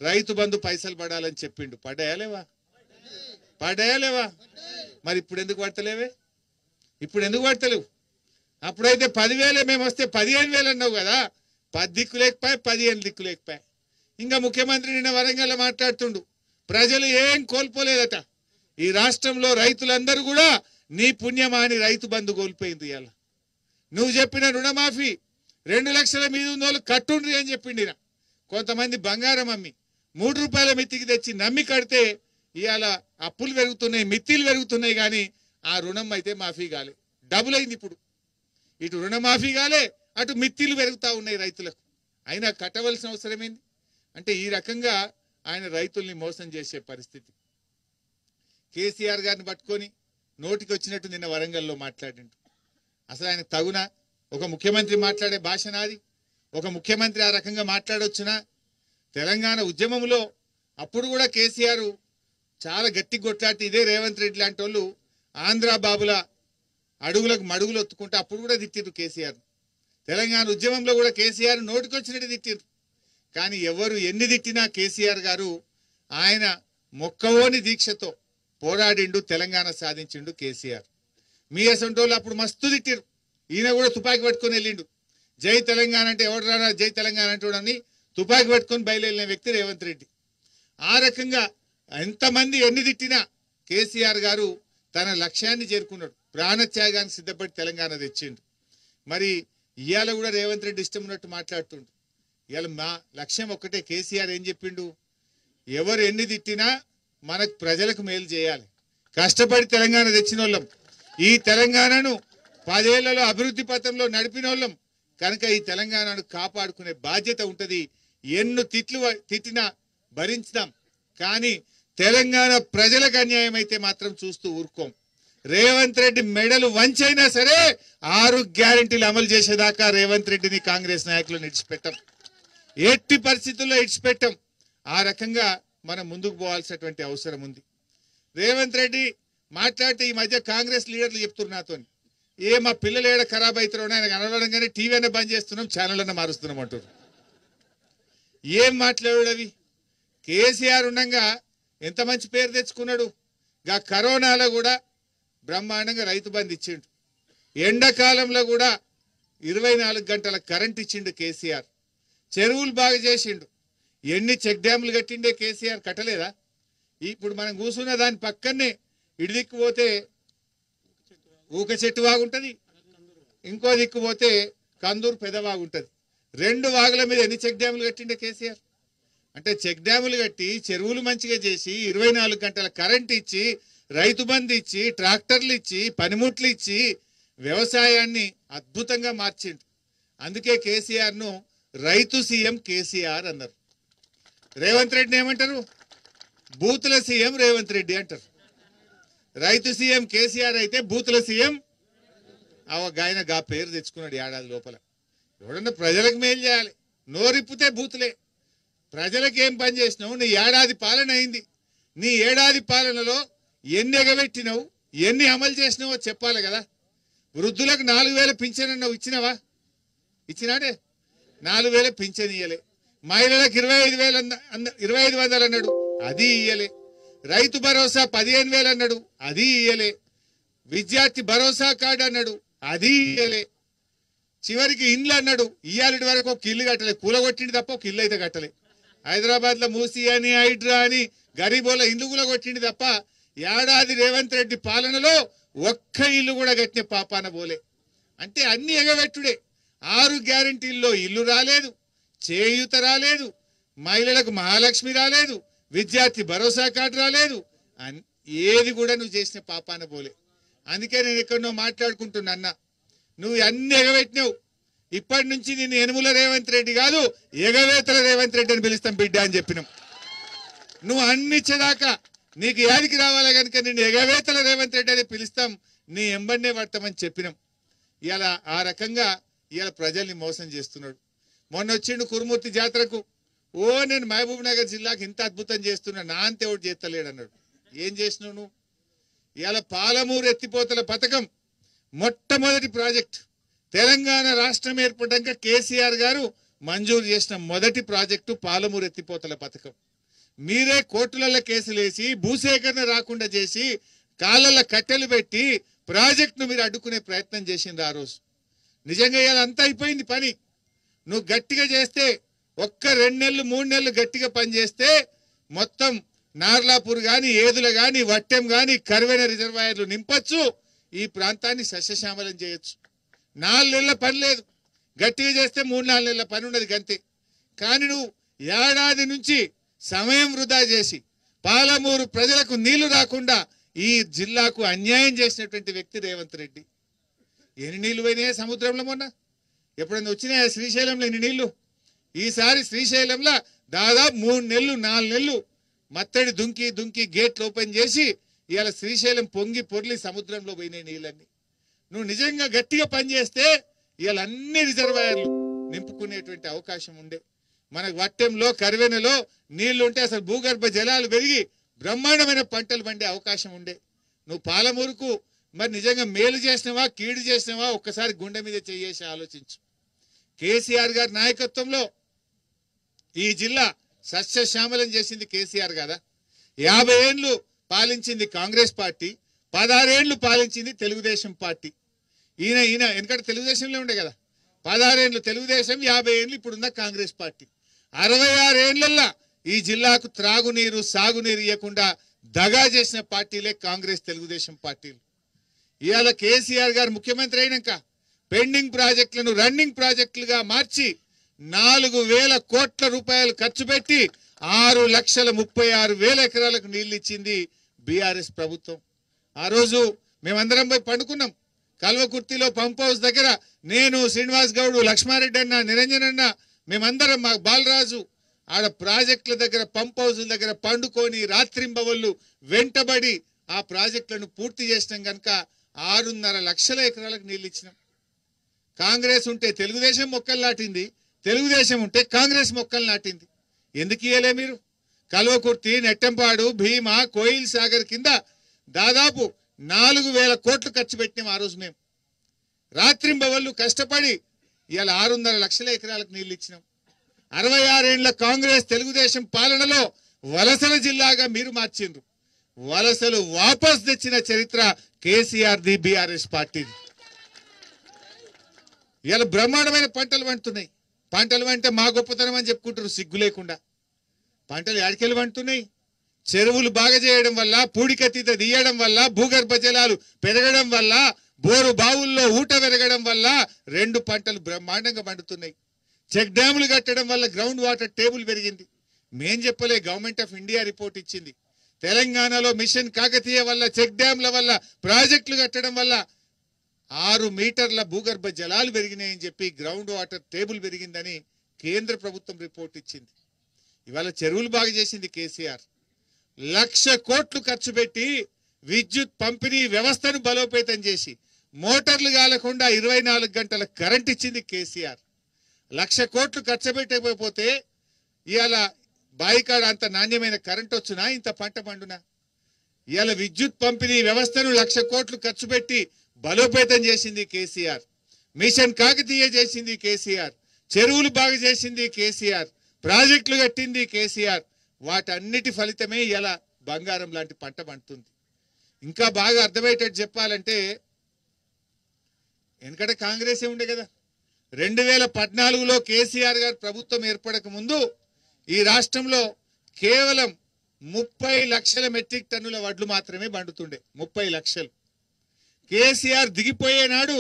రైతు బంధు పైసలు పడాలని చెప్పిండు. పడ్డాయా లేవా? మరి ఇప్పుడు ఎందుకు పడతలేవే? ఇప్పుడు ఎందుకు పడతలేవు? అప్పుడైతే 10,000 మేము వస్తే 15,000 అన్నావు కదా. 10 దిక్కు లేకపోయా, 15 దిక్కు లేకపోయా. ఇంకా ముఖ్యమంత్రి నిన్న వరంగల్ మాట్లాడుతుండు, ప్రజలు ఏం కోల్పోలేదట. ఈ రాష్ట్రంలో రైతులందరూ కూడా నీ పుణ్యమా అని రైతు బంధు కోల్పోయింది. ఇవాళ నువ్వు చెప్పిన రుణమాఫీ 2 లక్షల మీద ఉన్నోళ్ళు కట్టుండ్రి అని చెప్పిండి. కొంతమంది బంగారం అమ్మి 3 రూపాయల మిత్తికి తెచ్చి నమ్మి కడితే ఇవాళ అప్పులు పెరుగుతున్నాయి, మిత్తిలు పెరుగుతున్నాయి, కానీ ఆ రుణం అయితే మాఫీ కాలే. డబుల్ అయింది ఇప్పుడు. ఇటు రుణమాఫీ కాలే, అటు మిత్తిలు పెరుగుతూ ఉన్నాయి రైతులకు. అయినా కట్టవలసిన అవసరం ఏంది? అంటే ఈ రకంగా ఆయన రైతుల్ని మోసం చేసే పరిస్థితి. కేసీఆర్ గారిని పట్టుకొని నోటికి వచ్చినట్టు నిన్న వరంగల్లో మాట్లాడిండు. అసలు ఆయన తగునా? ఒక ముఖ్యమంత్రి మాట్లాడే భాష నాది? ఒక ముఖ్యమంత్రి ఆ రకంగా మాట్లాడొచ్చునా? తెలంగాణ ఉద్యమంలో అప్పుడు కూడా కేసీఆర్ చాలా గట్టి కొట్లాటి ఇదే రేవంత్ రెడ్డి లాంటి వాళ్ళు ఆంధ్ర బాబుల అడుగులకు మడుగులు ఒత్తుకుంటే అప్పుడు కూడా తిట్టిరు కేసీఆర్. తెలంగాణ ఉద్యమంలో కూడా కేసీఆర్ నోటికొచ్చినట్టు తిట్టిరు. కానీ ఎవరు ఎన్ని తిట్టినా కేసీఆర్ గారు ఆయన మొక్కవోని దీక్షతో పోరాడిండు, తెలంగాణ సాధించిండు కేసీఆర్. మీ అసంటోళ్ళు అప్పుడు మస్తు తిట్టిరు. ఈయన కూడా తుపాకీ పట్టుకొని వెళ్ళిండు. జై తెలంగాణ అంటే ఎవడు రానా జై తెలంగాణ అంటూడని తుపాకీ పట్టుకొని బయలుదేరిన వ్యక్తి రేవంత్ రెడ్డి. ఆ రకంగా ఎంతమంది ఎన్ని తిట్టినా కేసీఆర్ గారు తన లక్ష్యాన్ని చేరుకున్నాడు. ప్రాణత్యాగానికి సిద్ధపడి తెలంగాణ తెచ్చిండు. మరి ఇవాళ కూడా రేవంత్ రెడ్డి ఇష్టం ఉన్నట్టు మాట్లాడుతుండు. ఇవాళ మా లక్ష్యం ఒక్కటే. కేసీఆర్ ఏం చెప్పిండు? ఎవరు ఎన్ని తిట్టినా మనకు ప్రజలకు మేలు చేయాలి. కష్టపడి తెలంగాణ తెచ్చిన వాళ్ళం, ఈ తెలంగాణను 10 ఏళ్లలో అభివృద్ధి పథంలో నడిపిన వాళ్ళం కనుక ఈ తెలంగాణను కాపాడుకునే బాధ్యత ఉంటుంది. ఎన్ను తిట్టినా భరించుదాం, కానీ తెలంగాణ ప్రజలకు అన్యాయం అయితే మాత్రం చూస్తూ ఊరుకోం. రేవంత్ రెడ్డి మెడలు వంచైనా సరే 6 గ్యారెంటీలు అమలు చేసేదాకా రేవంత్ రెడ్డిని కాంగ్రెస్ నాయకులు ఇడిచిపెట్టం, ఎట్టి పరిస్థితుల్లో ఇడిచిపెట్టం. ఆ రకంగా మనం ముందుకు పోవాల్సినటువంటి అవసరం ఉంది. రేవంత్ రెడ్డి మాట్లాడితే ఈ మధ్య కాంగ్రెస్ లీడర్లు చెప్తున్నారు నాతో, మా పిల్లలు ఏడ ఖరాబ్ అవుతారో ఆయన కనబడంగానే టీవీ అన్న బంద్ చేస్తున్నాం, ఛానల్ అన్న మారుస్తున్నాం అంటారు. ఏం మాట్లాడాడు అవి? కేసీఆర్ ఉండగా ఎంత మంచి పేరు తెచ్చుకున్నాడు. గా కరోనాలో కూడా బ్రహ్మాండంగా రైతు బంద్ ఇచ్చిండు. ఎండాకాలంలో కూడా 24 గంటల కరెంట్ ఇచ్చిండు కేసీఆర్. చెరువులు బాగా చేసిండు. ఎన్ని చెక్ డ్యాములు కట్టిండే కేసీఆర్, కట్టలేదా? ఇప్పుడు మనం కూర్చున్న దాని పక్కనే ఇటు దిక్కు పోతే ఊక చెట్టు వాగుంటది, ఇంకో దిక్కు పోతే కందూరు పెదవాగుంటది. 2 వాగుల మీద ఎన్ని చెక్ డ్యాములు కట్టిండే కేసీఆర్. అంటే చెక్ డ్యాములు కట్టి చెరువులు మంచిగా చేసి 24 గంటల కరెంట్ ఇచ్చి రైతు బంధు ఇచ్చి ట్రాక్టర్లు ఇచ్చి పనిముట్లు ఇచ్చి వ్యవసాయాన్ని అద్భుతంగా మార్చిండు. అందుకే కేసీఆర్ ను రైతు సీఎం కేసీఆర్ అన్నారు. రేవంత్ రెడ్డిని ఏమంటారు? బూతుల సీఎం రేవంత్ రెడ్డి అంటారు. రైతు సీఎం కేసీఆర్ అయితే బూతుల సీఎం ఆయన గా పేరు తెచ్చుకున్నాడు ఏడాది లోపల. ఎవడన్నా ప్రజలకు మేలు చేయాలి, నోరిప్పితే బూతులే. ప్రజలకు ఏం పని చేసినావు? నీ ఏడాది పాలన అయింది. నీ ఏడాది పాలనలో ఎన్ని ఎగబెట్టినావు, ఎన్ని అమలు చేసినావో చెప్పాలి కదా. వృద్ధులకు 4,000 పింఛన్ అన్నావు, ఇచ్చినావా? ఇచ్చినాడే? 4,000 పింఛన్ ఇయ్యలే. మహిళలకు 25,000 అన్నాడు, అది ఇయ్యలే. రైతు భరోసా 15,000 అన్నాడు, అది ఇయ్యలే. విద్యార్థి భరోసా కార్డు అన్నాడు, అది ఇయ్యలే. చివరికి ఇండ్లు అన్నాడు, ఇయ్యాలటి వరకు ఒక ఇల్లు కట్టలే, కూలగొట్టింది తప్ప ఒక ఇల్లు అయితే కట్టలే. హైదరాబాద్ లో మూసి అని హైడ్రా అని గరీబోల ఇల్లు కూలగొట్టింది తప్ప ఏడాది రేవంత్ రెడ్డి పాలనలో ఒక్క ఇల్లు కూడా కట్టిన పాపాన పోలే. అంటే అన్ని ఎగబెట్టుడే. 6 గ్యారెంటీల్లో ఇల్లు రాలేదు, చేయూత రాలేదు, మహిళలకు మహాలక్ష్మి రాలేదు, విద్యార్థి భరోసా కార్డు రాలేదు, ఏది కూడా నువ్వు చేసిన పాపాన పోలే. అందుకే నేను ఎక్కడో మాట్లాడుకుంటున్నా, నువ్వు అన్ని ఎగబెట్టినావు. ఇప్పటి నుంచి నిన్ను యనుమల రేవంత్ రెడ్డి కాదు, ఎగవేతల రేవంత్ రెడ్డి అని పిలుస్తాం బిడ్డ అని చెప్పినాం. నువ్వు అన్ని ఇచ్చేదాకా నీకు యాదికి రావాలి కనుక నిన్ను ఎగవేతల రేవంత్ రెడ్డి అని పిలుస్తాం, నీ ఎంబడినే పడతామని చెప్పినాం. ఇలా ఆ రకంగా ఇవాళ ప్రజల్ని మోసం చేస్తున్నాడు. మొన్న వచ్చిండు కురుమూర్తి జాతరకు, నేను మహబూబ్ నగర్ జిల్లాకి ఇంత అద్భుతం చేస్తున్నా, నా అంతే ఒకటి చేస్తలేడు అన్నాడు. ఏం చేసినావు నువ్వు? ఇవాళ పాలమూరు ఎత్తిపోతల పథకం మొట్టమొదటి ప్రాజెక్ట్. తెలంగాణ రాష్ట్రం ఏర్పడ్డాక కేసీఆర్ గారు మంజూరు చేసిన మొదటి ప్రాజెక్టు పాలమూరు ఎత్తిపోతల పథకం. మీరే కోర్టులలో కేసులు వేసి భూసేకరణ రాకుండా చేసి కాళ్ళ కట్టెలు పెట్టి ప్రాజెక్టును మీరు అడ్డుకునే ప్రయత్నం చేసింది ఆ రోజు. నిజంగా ఇవాళ అంతా అయిపోయింది పని. నువ్వు గట్టిగా చేస్తే ఒక్క 2 నెలలు 3 నెలలు గట్టిగా పని చేస్తే మొత్తం నార్లాపూర్ గాని, ఏదుల గాని, వట్టెం గాని, కరువైన రిజర్వాయర్లు నింపచ్చు, ఈ ప్రాంతాన్ని సస్యశ్యామలం చేయొచ్చు. 4 నెలల పని లేదు, గట్టిగా చేస్తే 3-4 నెలల పని ఉన్నది గంతే. కానీ నువ్వు ఏడాది నుంచి సమయం వృధా చేసి పాలమూరు ప్రజలకు నీళ్లు రాకుండా ఈ జిల్లాకు అన్యాయం చేసినటువంటి వ్యక్తి రేవంత్ రెడ్డి. ఎన్ని నీళ్లు పోయినాయా సముద్రంలో? మొన్న ఎప్పుడైనా వచ్చినాయా శ్రీశైలంలో ఎన్ని నీళ్లు? ఈసారి శ్రీశైలంలో దాదాపు 3 నెలలు 4 నెలలు మత్తడి దుంకి దుంకి గేట్లు ఓపెన్ చేసి ఇవాళ శ్రీశైలం పొంగి పొర్లి సముద్రంలో పోయినాయి నీళ్ళన్నీ. నువ్వు నిజంగా గట్టిగా పనిచేస్తే ఇవాళ అన్ని రిజర్వాయర్లు నింపుకునేటువంటి అవకాశం ఉండే. మనకు వట్టెంలో కరువెనలో నీళ్లు ఉంటే అసలు భూగర్భ జలాలు పెరిగి బ్రహ్మాండమైన పంటలు పండే అవకాశం ఉండే. నువ్వు పాలమూరుకు మరి నిజంగా మేలు చేసినవా కీడు చేసినవా ఒక్కసారి గుండె మీద చేసి ఆలోచించు. కేసీఆర్ గారి నాయకత్వంలో ఈ జిల్లా సస్యశ్యామలం చేసింది కేసీఆర్ కదా. 50 ఏళ్లు పాలించింది కాంగ్రెస్ పార్టీ, 16 ఏళ్లు పాలించింది తెలుగుదేశం పార్టీ. ఈయన ఎందుకంటే తెలుగుదేశంలో ఉండే కదా. 16 ఏళ్లు తెలుగుదేశం, 50 ఏళ్లు ఇప్పుడున్న కాంగ్రెస్ పార్టీ. 66 ఏళ్లల్లా ఈ జిల్లాకు త్రాగునీరు సాగునీరు ఇవ్వకుండా దగా చేసిన పార్టీలే కాంగ్రెస్ తెలుగుదేశం పార్టీలు. ఇవాళ కేసీఆర్ గారు ముఖ్యమంత్రి అయినాక పెండింగ్ ప్రాజెక్టులను రన్నింగ్ ప్రాజెక్టులుగా మార్చి 4,000 కోట్ల రూపాయలు ఖర్చు పెట్టి 6,36,000 ఎకరాలకు నీళ్లు ఇచ్చింది బీఆర్ఎస్ ప్రభుత్వం. ఆ రోజు మేమందరం పోయి పండుకున్నాం కల్వకుర్తిలో పంప్ హౌస్ దగ్గర. నేను, శ్రీనివాస్ గౌడ్, లక్ష్మారెడ్డి అన్న, నిరంజన్ అన్న, మేమందరం, మా బాలరాజు ఆడ ప్రాజెక్టుల దగ్గర పంప్ హౌస్ దగ్గర పండుకొని రాత్రింబవళ్ళు వెంటబడి ఆ ప్రాజెక్టులను పూర్తి చేసినాం కనుక 6.5 లక్షల ఎకరాలకు నీళ్ళు ఇచ్చినాం. కాంగ్రెస్ ఉంటే తెలుగుదేశం మొక్కలు నాటింది, తెలుగుదేశం ఉంటే కాంగ్రెస్ మొక్కలు నాటింది. ఎందుకు ఇయ్యలే మీరు? కల్వకుర్తి, నెట్టంపాడు, భీమా, కోయిల్ సాగర్ కింద దాదాపు 4,000 కోట్లు ఖర్చు పెట్టినాం ఆ రోజు. మేము రాత్రింబవళ్ళు కష్టపడి ఇవాళ 6.5 లక్షల ఎకరాలకు నీళ్ళు ఇచ్చినాం. 66 ఏళ్ల కాంగ్రెస్ తెలుగుదేశం పాలనలో వలసల జిల్లాగా మీరు మార్చిండ్రు. వలసలు వాపస్ తెచ్చిన చరిత్ర కేసీఆర్ ది, బీఆర్ఎస్ పార్టీది. ఇవాళ బ్రహ్మాండమైన పంటలు పండుతున్నాయి. పంటలు అంటే మా గొప్పతనం అని చెప్పుకుంటారు సిగ్గు లేకుండా. పంటలు ఎడకెళ్ళి పండుతున్నాయి. చెరువులు బాగా చేయడం వల్ల, పూడికతీత తీయడం వల్ల, భూగర్భ జలాలు పెరగడం వల్ల, బోరు బావుల్లో ఊట పెరగడం వల్ల 2 పంటలు బ్రహ్మాండంగా పండుతున్నాయి. చెక్ డ్యాములు కట్టడం వల్ల గ్రౌండ్ వాటర్ టేబుల్ పెరిగింది. మేం చెప్పలే, గవర్నమెంట్ ఆఫ్ ఇండియా రిపోర్ట్ ఇచ్చింది. తెలంగాణలో మిషన్ కాకతీయ వల్ల, చెక్ డ్యామ్ల వల్ల, ప్రాజెక్టులు కట్టడం వల్ల 6 మీటర్ల భూగర్భ జలాలు పెరిగినాయని చెప్పి గ్రౌండ్ వాటర్ టేబుల్ పెరిగిందని కేంద్ర ప్రభుత్వం రిపోర్ట్ ఇచ్చింది. ఇవాళ చెరువులు బాగా చేసింది కేసీఆర్. 1,00,000 కోట్లు ఖర్చు పెట్టి విద్యుత్ పంపిణీ వ్యవస్థను బలోపేతం చేసి మోటార్లు కాలకుండా 24 గంటల కరెంట్ ఇచ్చింది కేసీఆర్. 1,00,000 కోట్లు ఖర్చు పెట్టకపోతే ఇవాళ బాయికాడ అంత నాణ్యమైన కరెంట్ వచ్చునా, ఇంత పంట పండునా? ఇవాళ విద్యుత్ పంపిణీ వ్యవస్థను 1,00,000 కోట్లు ఖర్చు పెట్టి బలోపేతం చేసింది కేసీఆర్. మిషన్ కాకతీయ చేసింది కేసీఆర్. చెరువులు బాగా చేసింది కేసీఆర్. ప్రాజెక్టులు కట్టింది కేసీఆర్. వాటన్నిటి ఫలితమే ఇలా బంగారం లాంటి పంట పండుతుంది. ఇంకా బాగా అర్థమయ్యేటట్టు చెప్పాలంటే ఎందుకంటే కాంగ్రెస్ ఉండే కదా 2014లో కేసీఆర్ గారు ప్రభుత్వం ఏర్పడక ముందు ఈ రాష్ట్రంలో కేవలం 30 లక్షల మెట్రిక్ టన్నుల వడ్లు మాత్రమే పండుతుండే 30 లక్షలు. కేసీఆర్ దిగిపోయే నాడు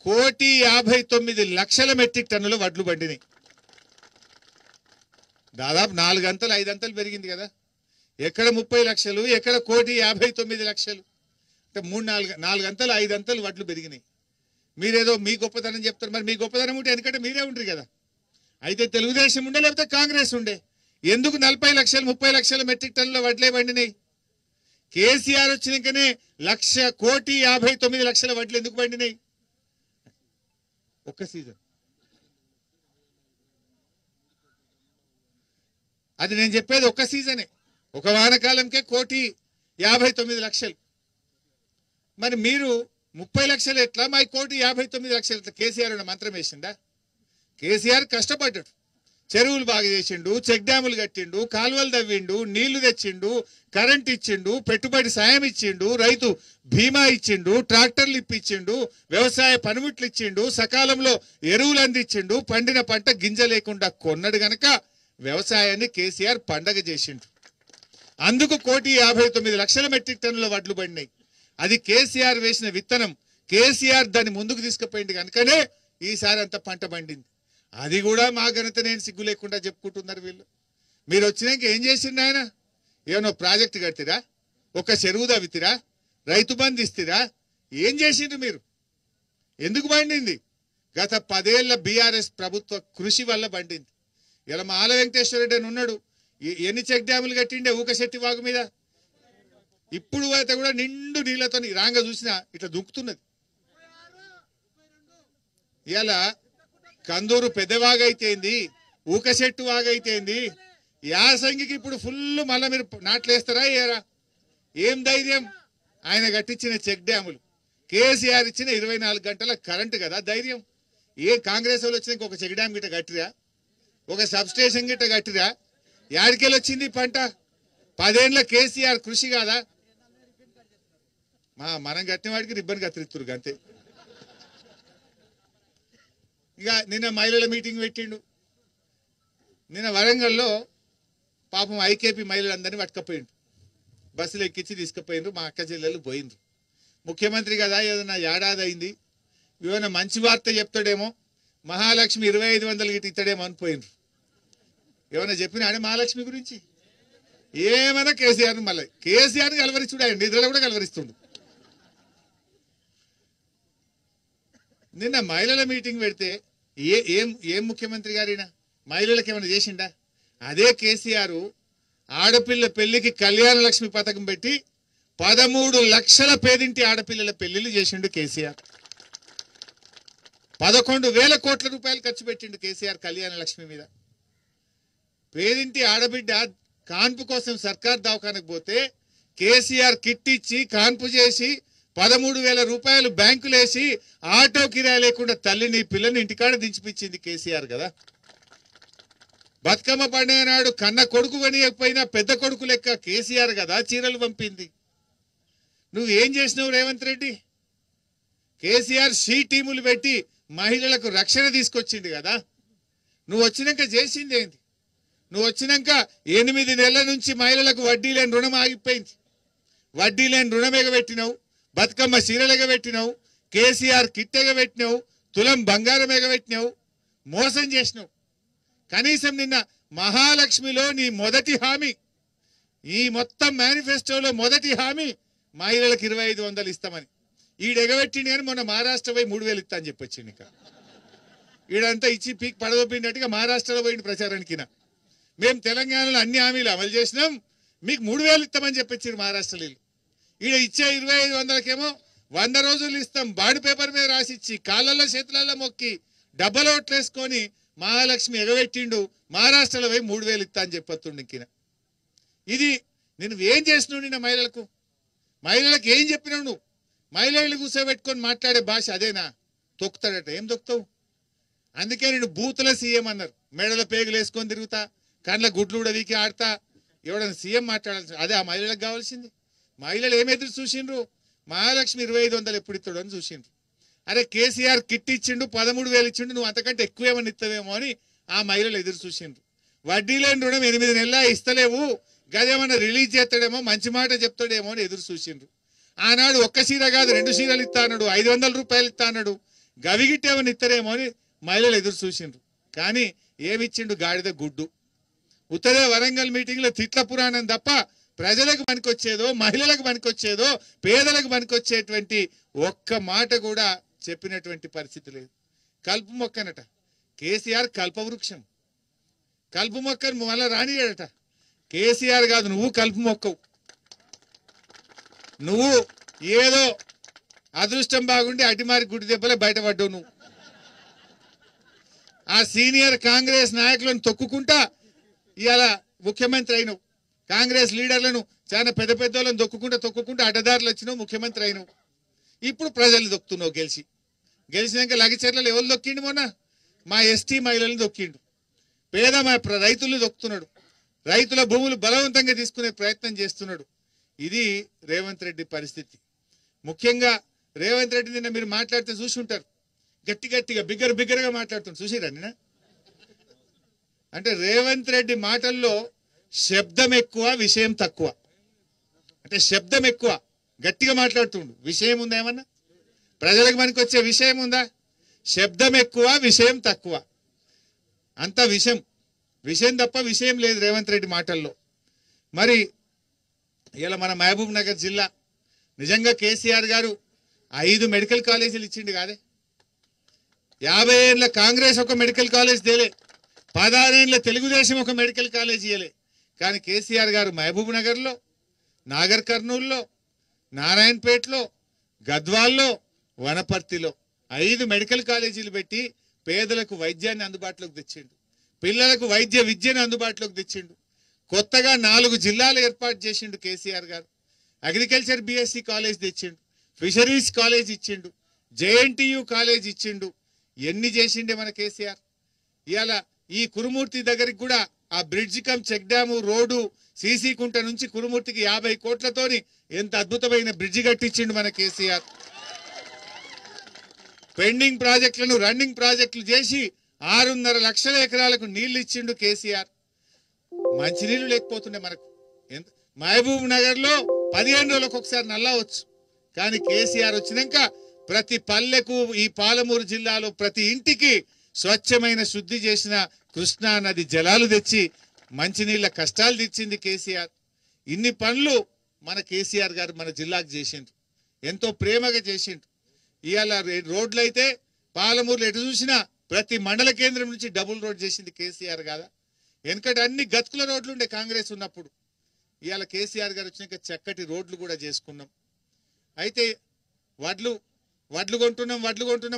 1,59,00,000 మెట్రిక్ టన్నుల వడ్లు పండినాయి. దాదాపు 4 గంటలు 5 గంటలు పెరిగింది కదా. ఎక్కడ 30 లక్షలు, ఎక్కడ 1,59,00,000, అంటే 3-4 గంటలు 5 గంటలు వడ్లు పెరిగినాయి. మీరేదో మీ గొప్పతనం చెప్తారు. మరి మీ గొప్పతనం ఉంటే ఎందుకంటే మీరే ఉంటారు కదా. అయితే తెలుగుదేశం ఉండే లేకపోతే కాంగ్రెస్ ఉండే. ఎందుకు 40 లక్షలు 30 లక్షల మెట్రిక్ టన్నుల వడ్లే పండినాయి? కేసీఆర్ వచ్చినాకనే 1,59,00,000 వడ్లు ఎందుకు పండినాయి? ఒక్క సీజన్. అది నేను చెప్పేది ఒక్క సీజనే, ఒక వానకాలంకే 1,59,00,000. మరి మీరు 30 లక్షలు ఎట్లా, మా 1,59,00,000 ఎట్లా? కేసీఆర్ మంత్రం వేసిందా? కేసీఆర్ కష్టపడ్డాడు, చెరువులు బాగా చేసిండు, చెక్ డ్యాములు కట్టిండు, కాలువలు తవ్విండు, నీళ్లు తెచ్చిండు, కరెంట్ ఇచ్చిండు, పెట్టుబడి సాయం ఇచ్చిండు, రైతు బీమా ఇచ్చిండు, ట్రాక్టర్లు ఇప్పించిండు, వ్యవసాయ పనిముట్లు ఇచ్చిండు, సకాలంలో ఎరువులు అందించిండు, పండిన పంట గింజ లేకుండా కొన్నడు గనక వ్యవసాయాన్ని కేసీఆర్ పండగ చేసిండు. అందుకు 1,59,00,000 మెట్రిక్ టన్నుల వడ్లు పడినాయి. అది కేసీఆర్ వేసిన విత్తనం. కేసీఆర్ దాన్ని ముందుకు తీసుకుపోయింది కనుకనే ఈసారి అంత పంట పండింది. అది కూడా మా ఘనత నేను సిగ్గు లేకుండా చెప్పుకుంటున్నారు వీళ్ళు. మీరు వచ్చినాక ఏం చేసిండు ఆయన? ఏమో ప్రాజెక్టు కట్టిరా, ఒక చెరువు తవ్వితిరా, రైతు బంధు ఇస్తురా, ఏం చేసిండ్రు మీరు? ఎందుకు పండింది? గత 10 ఏళ్ల బీఆర్ఎస్ ప్రభుత్వ కృషి వల్ల పండింది. ఇలా మా ఆల వెంకటేశ్వర రెడ్డి అని ఉన్నాడు, ఎన్ని చెక్ డ్యాములు కట్టిండే ఊకశెట్టి వాగు మీద. ఇప్పుడు అయితే కూడా నిండు నీళ్లతో రాంగ చూసినా ఇట్లా దుక్కుతున్నది. ఇలా కందూరు పెద్దవాగైతేంది, ఊకశెట్టు వాగైతేంది, యాసంగికి ఇప్పుడు ఫుల్ మళ్ళీ మీరు నాట్లేస్తారా ఏరా? ఏం ధైర్యం? ఆయన కట్టించిన చెక్ డ్యాములు, కేసీఆర్ ఇచ్చిన 24 గంటల కరెంటు కదా ధైర్యం. ఏ కాంగ్రెస్ వాళ్ళు వచ్చినాక ఒక చెక్ డ్యామ్ గిట్ట కట్టిరా, ఒక సబ్ స్టేషన్ గిట్ట కట్టిరా? యాడికెళ్ళి వచ్చింది పంట? 10 ఏళ్ల కేసీఆర్ కృషి కాదా? మనం కట్టిన వాడికి రిబ్బన్ కత్తిరిస్తురు అంతే. ఇక నిన్న మహిళల మీటింగ్ పెట్టిండు. నిన్న వరంగల్లో పాపం ఐకేపీ మహిళలందరినీ పట్టుకపోయిండు, బస్సులు ఎక్కించి తీసుకుపోయిండ్రు. మా అక్క చెల్లెలు పోయిండ్రు. ముఖ్యమంత్రి కదా, ఏదైనా ఏడాది అయింది, ఏమైనా మంచి వార్త చెప్తాడేమో, మహాలక్ష్మి 2,500 గిట్ట ఇస్తాడేమో అని పోయిండ్రు. ఏమైనా చెప్పినా అంటే మహాలక్ష్మి గురించి ఏమైనా కేసీఆర్ మళ్ళీ కేసీఆర్ని కలవరిస్తుడు, ఆయన నిధులు కూడా కలవరిస్తుండు. నిన్న మహిళల మీటింగ్ పెడితే ఏం ముఖ్యమంత్రి గారైనా మహిళలకు ఏమైనా చేసిండా? అదే కేసీఆర్ ఆడపిల్ల పెళ్లికి కళ్యాణ లక్ష్మి పథకం పెట్టి 13 లక్షల పేదింటి ఆడపిల్లల పెళ్లిళ్ళు చేసిండు కేసీఆర్. 11,000 కోట్ల రూపాయలు ఖర్చు పెట్టిండు కేసీఆర్ కళ్యాణ లక్ష్మి మీద. పేదింటి ఆడబిడ్డ కాన్పు కోసం సర్కార్ దవాఖానకు పోతే కేసీఆర్ కిట్ ఇచ్చి కాన్పు చేసి 13,000 రూపాయలు బ్యాంకులేసి ఆటో కిరాయి లేకుండా తల్లిని పిల్లని ఇంటికాడ దించిపించింది కేసీఆర్ కదా. బతుకమ్మ పండుగ నాడు కన్న కొడుకు కొనియకపోయినా పెద్ద కొడుకు లెక్క కేసీఆర్ కదా చీరలు పంపింది. నువ్వేం చేసినావు రేవంత్ రెడ్డి? కేసీఆర్ షీ టీములు పెట్టి మహిళలకు రక్షణ తీసుకొచ్చింది కదా. నువ్వు వచ్చినాక చేసింది ఏంది? నువ్వు వచ్చినాక 8 నెలల నుంచి మహిళలకు వడ్డీ లేని రుణం ఆగిపోయింది. వడ్డీ లేని రుణం ఎగబెట్టినావు, బతుకమ్మ చీరలు ఎగబెట్టినావు, కేసీఆర్ కిట్ ఎగబెట్టినావు, తులం బంగారం ఎగబెట్టినావు, మోసం చేసినావు. కనీసం నిన్న మహాలక్ష్మిలో నీ మొదటి హామీ, ఈ మొత్తం మేనిఫెస్టోలో మొదటి హామీ మహిళలకు 2,500 ఇస్తామని. ఈడెగబెట్టింది కానీ మొన్న మహారాష్ట్ర పోయి 3,000 ఇస్తా అని చెప్పొచ్చింది. ఇంకా ఈడంతా ఇచ్చి పీక్ పడదొప్పినట్టుగా మహారాష్ట్రలో పోయింది ప్రచారానికి. మేము తెలంగాణలో అన్ని హామీలు అమలు చేసినాం, మీకు 3,000 ఇస్తామని చెప్పొచ్చారు మహారాష్ట్రలో. ఈడ ఇచ్చే 2,500కేమో 100 రోజులు ఇస్తాం బాండ్ పేపర్ మీద రాసిచ్చి కాళ్ళల్లో చేతులలో మొక్కి డబ్బల ఓట్లు వేసుకొని మహాలక్ష్మి ఎగబెట్టిండు. మహారాష్ట్రలో పోయి 3,000 ఇస్తా అని చెప్పొస్తుండు. ఇంకిన ఇది నువ్వేం చేసినావు? నిన్న మహిళలకు ఏం చెప్పినావు నువ్వు? మహిళలు కూర్చోబెట్టుకొని మాట్లాడే భాష అదేనా? తొక్కుతాడట. ఏం తొక్కుతావు? అందుకే నేను బూతుల సీఎం అన్నారు. మెడల పేగులు వేసుకొని తిరుగుతా, కండ్ల గుడ్లు కూడా వీకి ఆడతా, ఎవడన్నా సీఎం మాట్లాడాల్సి అదే ఆ మహిళలకు కావాల్సింది. మహిళలు ఏం ఎదురు చూసిండ్రు? మహాలక్ష్మి 2500 ఎప్పుడు ఇస్తాడు అని చూసిండ్రు. అరే కేసీఆర్ కిట్ ఇచ్చిండు, 13,000 ఇచ్చిండు, నువ్వు అంతకంటే ఎక్కువ ఏమని ఇస్తావేమో అని ఆ మహిళలు ఎదురు చూసిండ్రు. వడ్డీ లేని రుణం 8 నెలల ఇస్తలేవు, గదేమన్నా రిలీజ్ చేస్తాడేమో, మంచి మాట చెప్తాడేమో అని ఎదురు చూసిండ్రు. ఆనాడు ఒక్క చీర కాదు 2 చీరలు ఇస్తా అన్నాడు, 500 రూపాయలు ఇస్తా అన్నాడు, గవిగిట్టేమని ఇస్తారేమో అని మహిళలు ఎదురు చూసిండ్రు. కానీ ఏమిచ్చిండు? గాడిద గుడ్డు. ఉత్తరే వరంగల్ మీటింగ్లో తిట్ల పురాణం తప్ప ప్రజలకు పనికొచ్చేదో, మహిళలకు పనికొచ్చేదో, పేదలకు పనికొచ్చేటువంటి ఒక్క మాట కూడా చెప్పినటువంటి పరిస్థితి లేదు. కలుపు మొక్కనట కేసీఆర్, కల్పవృక్షం. కలుపు మొక్కను మళ్ళా రానియడట. కేసీఆర్ కాదు, నువ్వు కలుపు మొక్కవు. నువ్వు ఏదో అదృష్టం బాగుండి అటిమారి గుడి దెబ్బలే బయటపడ్డావు. నువ్వు ఆ సీనియర్ కాంగ్రెస్ నాయకులను తొక్కుకుంటా ఇవాళ ముఖ్యమంత్రి అయినవు. కాంగ్రెస్ లీడర్లను చాలా పెద్ద పెద్దోళ్ళని తొక్కుకుంటా అడ్డదారులు వచ్చినావు, ముఖ్యమంత్రి అయినవు. ఇప్పుడు ప్రజలు దొక్కుతున్నావు. గెలిచినాక లగచర్లలో ఎవరు దొక్కిండు? మొన్న మా ఎస్టీ మహిళలను దొక్కిండు. పేద మా రైతులను దొక్కుతున్నాడు. రైతుల భూములు బలవంతంగా తీసుకునే ప్రయత్నం చేస్తున్నాడు. ఇది రేవంత్ రెడ్డి పరిస్థితి. ముఖ్యంగా రేవంత్ రెడ్డి నిన్న మీరు మాట్లాడితే చూసి ఉంటారు, గట్టిగా బిగ్గరగా మాట్లాడుతున్నాడు. చూసిరా నిన్న? అంటే రేవంత్ రెడ్డి మాటల్లో శబ్దం ఎక్కువ, విషయం తక్కువ. అంటే శబ్దం ఎక్కువ, గట్టిగా మాట్లాడుతుండు. విషయం ఉందా? ఏమన్నా ప్రజలకు పనికొచ్చే విషయం ఉందా? శబ్దం ఎక్కువ, విషయం తక్కువ. అంత విషయం తప్ప విషయం లేదు రేవంత్ రెడ్డి మాటల్లో. మరి ఇలా మన మహబూబ్ నగర్ జిల్లా నిజంగా కేసీఆర్ గారు 5 మెడికల్ కాలేజీలు ఇచ్చిండు కాదే. 50 ఏళ్ళ కాంగ్రెస్ ఒక మెడికల్ కాలేజ్ తేలే, 16 ఏళ్ళ తెలుగుదేశం ఒక మెడికల్ కాలేజ్ ఇయ్యలే. కానీ కేసీఆర్ గారు మహబూబ్ నగర్లో, నాగర్ కర్నూల్లో, నారాయణపేటలో, గద్వాల్లో, వనపర్తిలో 5 మెడికల్ కాలేజీలు పెట్టి పేదలకు వైద్యాన్ని అందుబాటులోకి తెచ్చిండు, పిల్లలకు వైద్య విద్యను అందుబాటులోకి తెచ్చిండు. కొత్తగా 4 జిల్లాలు ఏర్పాటు చేసిండు కేసీఆర్ గారు. అగ్రికల్చర్ బిఎస్సి కాలేజ్ తెచ్చిండు, ఫిషరీస్ కాలేజ్ ఇచ్చిండు, జేఎన్టీయు కాలేజ్ ఇచ్చిండు. ఎన్ని చేసిండే మన కేసీఆర్. ఇవాళ ఈ కురుమూర్తి దగ్గరికి కూడా ఆ bridge cum check dam road CC Kunta నుంచి కురుమూర్తికి 50 కోట్లతోని ఎంత అద్భుతమైన బ్రిడ్జి కట్టించిండు మన కేసీఆర్. పెండింగ్ ప్రాజెక్టులను రన్నింగ్ ప్రాజెక్టులు చేసి 6.5 లక్షల ఎకరాలకు నీళ్లు ఇచ్చిండు కేసీఆర్. మంచినీళ్లు లేకపోతుండే మనకు. మహబూబ్ నగర్ లో 15 రోజులకు ఒకసారి నల్లవచ్చు. కానీ కేసీఆర్ వచ్చినాక ప్రతి పల్లెకు, ఈ పాలమూరు జిల్లాలో ప్రతి ఇంటికి స్వచ్ఛమైన శుద్ధి చేసిన కృష్ణా నది జలాలు తెచ్చి మంచినీళ్ళ కష్టాలు తెచ్చింది కేసీఆర్. ఇన్ని పనులు మన కేసీఆర్ గారు మన జిల్లాకు చేసిండ్రు, ఎంతో ప్రేమగా చేసిండ్రు. ఇవాళ రోడ్లు అయితే పాలమూరులో ఎటు చూసినా ప్రతి మండల కేంద్రం నుంచి డబుల్ రోడ్ చేసింది కేసీఆర్ కాదా? వెనకటి అన్ని గతుకుల రోడ్లు ఉండే కాంగ్రెస్ ఉన్నప్పుడు. ఇవాళ కేసీఆర్ గారు వచ్చినాక చక్కటి రోడ్లు కూడా చేసుకున్నాం. అయితే వడ్లు కొంటున్నాం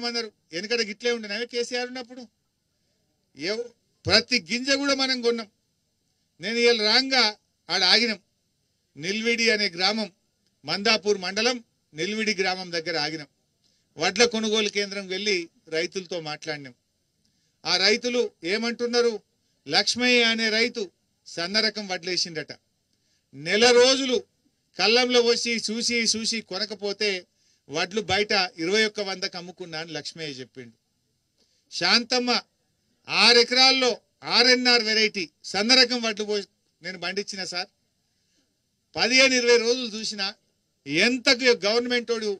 అన్నారు. వెనకట గిట్లే ఉండే కేసీఆర్ ఉన్నప్పుడు. ప్రతి గింజ కూడా మనం కొన్నాం. నేను ఇవాళ రాంగా ఆడ ఆగినాం. నిల్విడి అనే గ్రామం, మందాపూర్ మండలం నిల్విడి గ్రామం దగ్గర ఆగినాం. వడ్ల కొనుగోలు కేంద్రం వెళ్ళి రైతులతో మాట్లాడినాం. ఆ రైతులు ఏమంటున్నారు? లక్ష్మయ్య అనే రైతు సన్న రకం వడ్లేసిండట. నెల రోజులు కళ్ళంలో వచ్చి చూసి కొనకపోతే వడ్లు బయట 2100కు అమ్ముకున్నా అని లక్ష్మయ్య చెప్పిండు. శాంతమ్మ 6 ఎకరాల్లో RNR వెరైటీ సన్న రకం వడ్లు నేను పండించిన సార్, 15-20 రోజులు చూసినా ఎంతకు గవర్నమెంట్ వాడు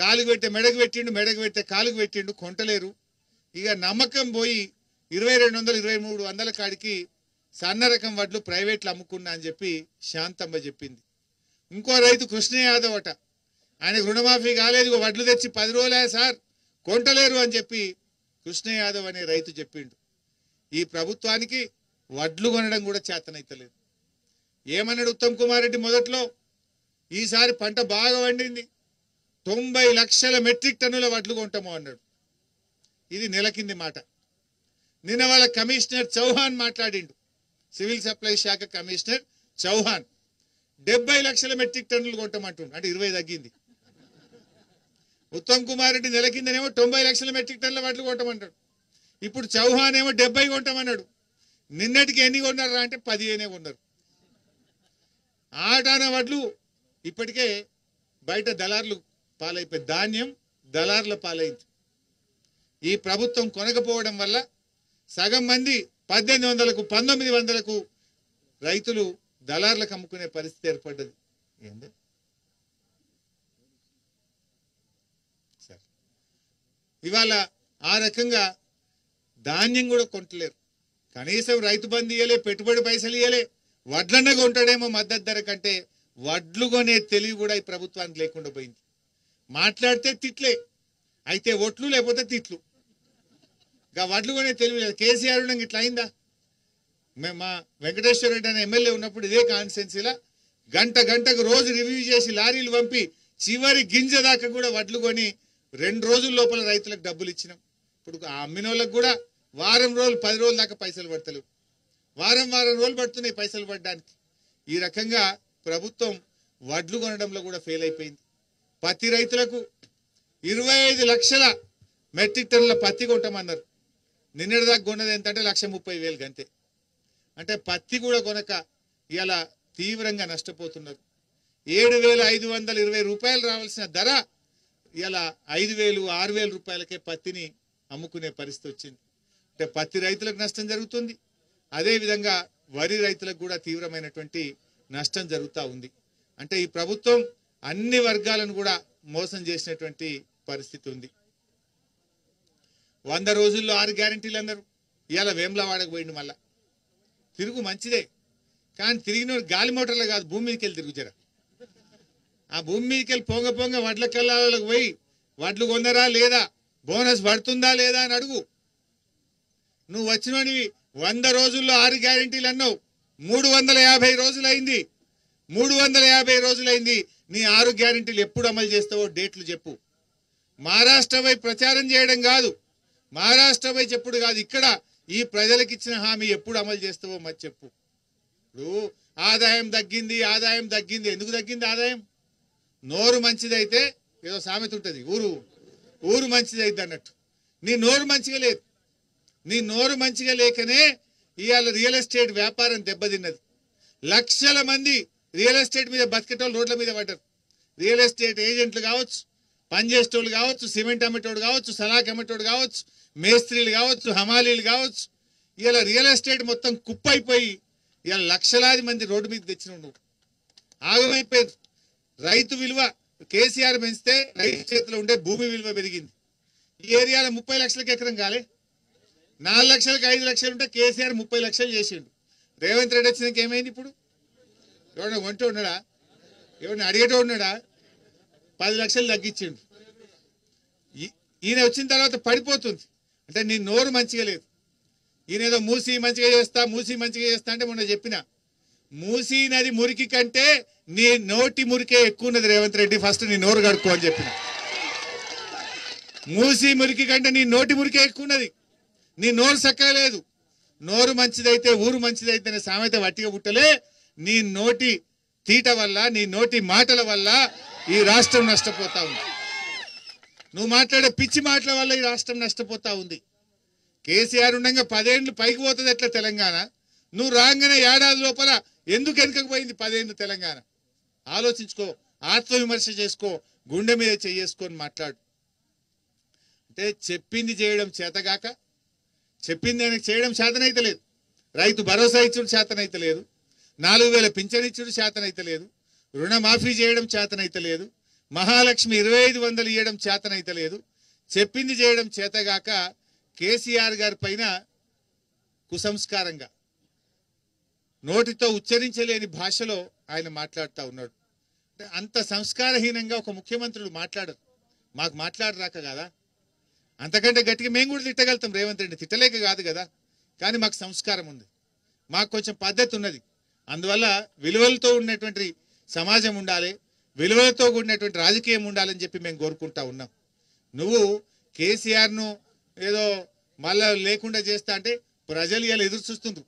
కాలుగు పెట్టే మెడకు పెట్టే కాలుగు పెట్టిండు, కొంటలేరు. ఇక నమ్మకం పోయి 2200-2300 కాడికి సన్న రకం వడ్లు ప్రైవేట్లు అమ్ముకున్నా అని చెప్పి శాంతమ్మ చెప్పింది. ఇంకో రైతు కృష్ణ యాదవ్ అట, ఆయనకు రుణమాఫీ కాలేదు, వడ్లు తెచ్చి 10 రోజులే సార్, కొంటలేరు అని చెప్పి కృష్ణ యాదవ్ అనే రైతు చెప్పిండు. ఈ ప్రభుత్వానికి వడ్లు కొనడం కూడా చేతనైతలేదు. ఏమన్నాడు ఉత్తమ్ కుమార్ రెడ్డి మొదట్లో? ఈసారి పంట బాగా వండింది, 90 లక్షల మెట్రిక్ టన్నుల వడ్లు కొంటాము అన్నాడు. ఇది నెల కింది మాట. నిన్న వాళ్ళ కమిషనర్ చౌహాన్ మాట్లాడిండు, సివిల్ సప్లై శాఖ కమిషనర్ చౌహాన్ 70 లక్షల మెట్రిక్ టన్నులు కొంటామంటుండు, అంటే 20 తగ్గింది. ఉత్తమ్ కుమార్ రెడ్డి నెల కిందనేమో 90 లక్షల మెట్రిక్ టన్నుల వడ్లు కొంటామంటాడు. ఇప్పుడు చౌహాన్ ఏమో 70 కొంటామన్నాడు. నిన్నటికి ఎన్ని కొన్నారా అంటే 15 కొన్నారు. ఆటాన వడ్లు ఇప్పటికే బయట దళార్లు పాలైపోయి ధాన్యం దళార్ల పాలైంది. ఈ ప్రభుత్వం కొనకపోవడం వల్ల సగం మంది 1800కు 1900కు రైతులు దళార్లకు అమ్ముకునే పరిస్థితి ఏర్పడ్డది. ఏంది సరే ఇవాళ ఆ రకంగా ధాన్యం కూడా కొంటలేరు. కనీసం రైతు బంధు ఇయ్యలే, పెట్టుబడి పైసలు ఇయ్యలే. వడ్లన్న కొంటాడేమో మద్దతు ధర కంటే వడ్లు కొనే తెలివి కూడా ఈ ప్రభుత్వానికి లేకుండా పోయింది. మాట్లాడితే తిట్లే, అయితే ఒట్లు లేకపోతే తిట్లు. ఇంకా వడ్లు కొనే తెలివి లేదు. కేసీఆర్ ఉండగా ఇట్లా అయిందా? మేము మా వెంకటేశ్వర రెడ్డి అనే ఎమ్మెల్యే ఉన్నప్పుడు ఇదే కాన్స్టిట్యున్సీలో గంటకు రోజు రివ్యూ చేసి లారీలు పంపి చివరి గింజ దాకా కూడా వడ్లు కొని 2 రోజుల లోపల రైతులకు డబ్బులు ఇచ్చినాం. ఇప్పుడు ఆ అమ్మిన వాళ్ళకు కూడా వారం రోజులు 10 రోజుల దాకా పైసలు పడతలేవు. వారం రోజులు పడుతున్నాయి పైసలు పడడానికి. ఈ రకంగా ప్రభుత్వం వడ్లు కొనడంలో కూడా ఫెయిల్ అయిపోయింది. పత్తి రైతులకు 25 లక్షల మెట్రిక్ టన్నుల పత్తి కొంటామన్నారు. నిన్నటిదాకా కొన్నది ఎంతంటే 1,30,000 అంతే. అంటే పత్తి కూడా కొనక ఇలా తీవ్రంగా నష్టపోతున్నారు. 7,520 రూపాయలు రావాల్సిన ధర ఇలా 5,000 6,000 రూపాయలకే పత్తిని అమ్ముకునే పరిస్థితి వచ్చింది. అంటే పత్తి రైతులకు నష్టం జరుగుతుంది. అదేవిధంగా వరి రైతులకు కూడా తీవ్రమైనటువంటి నష్టం జరుగుతూ ఉంది. అంటే ఈ ప్రభుత్వం అన్ని వర్గాలను కూడా మోసం చేసినటువంటి పరిస్థితి ఉంది. 100 రోజుల్లో 6 గ్యారెంటీలు అన్నారు. ఇవాళ వేములవాడకు పోయిండు. మళ్ళా తిరుగు మంచిదే, కానీ తిరిగిన గాలి మోటార్లు కాదు, భూమి మీదకి వెళ్ళి తిరుగుతారా. ఆ భూమి మీదకి వెళ్ళి పొంగ వడ్ల కల్లాలకు పోయి వడ్లు కొందరా లేదా, బోనస్ పడుతుందా లేదా అని అడుగు. నువ్వు వచ్చినోనివి 100 రోజుల్లో 6 గ్యారెంటీలు అన్నావు. 350 రోజులైంది. 350 రోజులైంది. నీ 6 గ్యారెంటీలు ఎప్పుడు అమలు చేస్తావో డేట్లు చెప్పు. మహారాష్ట్రపై ప్రచారం చేయడం కాదు, మహారాష్ట్రపై చెప్పుడు కాదు, ఇక్కడ ఈ ప్రజలకు ఇచ్చిన హామీ ఎప్పుడు అమలు చేస్తావో మరి చెప్పు. ఇప్పుడు ఆదాయం తగ్గింది. ఎందుకు తగ్గింది ఆదాయం? నోరు మంచిదైతే ఏదో సామెత ఉంటుంది, ఊరు మంచిదైద్ది అన్నట్టు. నీ నోరు మంచిగా లేదు. నీ నోరు మంచిగా లేకనే ఇవాళ రియల్ ఎస్టేట్ వ్యాపారం దెబ్బతిన్నది. లక్షల మంది రియల్ ఎస్టేట్ మీద బతికేటోళ్ళు రోడ్ల మీద పడ్డారు. రియల్ ఎస్టేట్ ఏజెంట్లు కావచ్చు, పనిచేసేటోళ్ళు కావచ్చు, సిమెంట్ అమ్మేటోడు కావచ్చు, సలాక్ అమ్మేటోడు కావచ్చు, మేస్త్రీలు కావచ్చు, హమాలీలు కావచ్చు. ఇలా రియల్ ఎస్టేట్ మొత్తం కుప్పైపోయి ఇలా లక్షలాది మంది రోడ్డు మీద తెచ్చిన నువ్వు ఆగమైపోయారు. రైతు విలువ కేసీఆర్ పెంచితే రైతు చేతిలో ఉండే భూమి విలువ పెరిగింది. ఈ ఏరియాలో 30 లక్షలకు ఎకరం కాలే, 4 లక్షలకు 5 లక్షలు ఉంటే కేసీఆర్ 30 లక్షలు చేసిండు. రేవంత్ రెడ్డి వచ్చినాక ఏమైంది? ఇప్పుడు ఎవడన్నా కొంటూ ఉన్నాడా? ఎవరిని అడిగేటో ఉన్నాడా? 10 లక్షలు తగ్గించిండు. ఈయన వచ్చిన తర్వాత పడిపోతుంది. అంటే నీ నోరు మంచిగా లేదు. ఈయన ఏదో మూసి మంచిగా చేస్తా అంటే మొన్న చెప్పిన, మూసీ నది మురికి కంటే నీ నోటి మురికే ఎక్కువ ఉన్నది రేవంత్ రెడ్డి. ఫస్ట్ నీ నోరు కడుక్కో అని చెప్పిన. మూసీ మురికి కంటే నీ నోటి మురికే ఎక్కువ ఉన్నది. నీ నోరు చక్కగా లేదు. నోరు మంచిదైతే ఊరు మంచిదైతే సామెత వట్టిగా పుట్టలే. నీ నోటి తీట వల్ల, నీ నోటి మాటల వల్ల ఈ రాష్ట్రం నష్టపోతా ఉంది. నువ్వు మాట్లాడే పిచ్చి మాటల వల్ల ఈ రాష్ట్రం నష్టపోతా ఉంది. కేసీఆర్ ఉండగా 10 ఏళ్ళు పైకి పోతుంది ఎట్లా తెలంగాణ? నువ్వు రాగానే ఏడాది లోపల ఎందుకు వెనుకపోయింది 10 ఏళ్ళు తెలంగాణ? ఆలోచించుకో, ఆత్మవిమర్శ చేసుకో, గుండె మీద చేసుకొని మాట్లాడు. అంటే చెప్పింది చేయడం చేతగాక, చెప్పింది ఆయనకు చేయడం చేతనైతే లేదు. రైతు భరోసా ఇచ్చుడు చేతనైతే లేదు, 4,000 పింఛన్ ఇచ్చుడు చేతనైతే లేదు, రుణమాఫీ చేయడం చేతనైతే లేదు, మహాలక్ష్మి 2,500 ఇవ్వడం చేతనైతే లేదు. చెప్పింది చేయడం చేతగాక కేసీఆర్ గారి పైన కుసంస్కారంగా నోటితో ఉచ్చరించలేని భాషలో ఆయన మాట్లాడుతూ ఉన్నాడు. అంత సంస్కారహీనంగా ఒక ముఖ్యమంత్రులు మాట్లాడరు. మాకు మాట్లాడరాక కదా, అంతకంటే గట్టిగా మేము కూడా తిట్టగలుగుతాం రేవంత్ రెడ్డి, తిట్టలేక కాదు కదా. కానీ మాకు సంస్కారం ఉంది, మాకు కొంచెం పద్ధతి ఉన్నది. అందువల్ల విలువలతో ఉన్నటువంటి సమాజం ఉండాలి, విలువలతో కూడినటువంటి రాజకీయం ఉండాలని చెప్పి మేము కోరుకుంటా ఉన్నాం. నువ్వు కేసీఆర్ను ఏదో మళ్ళా లేకుండా చేస్తా అంటే ప్రజలు ఇలా ఎదురు చూస్తుండ్రు.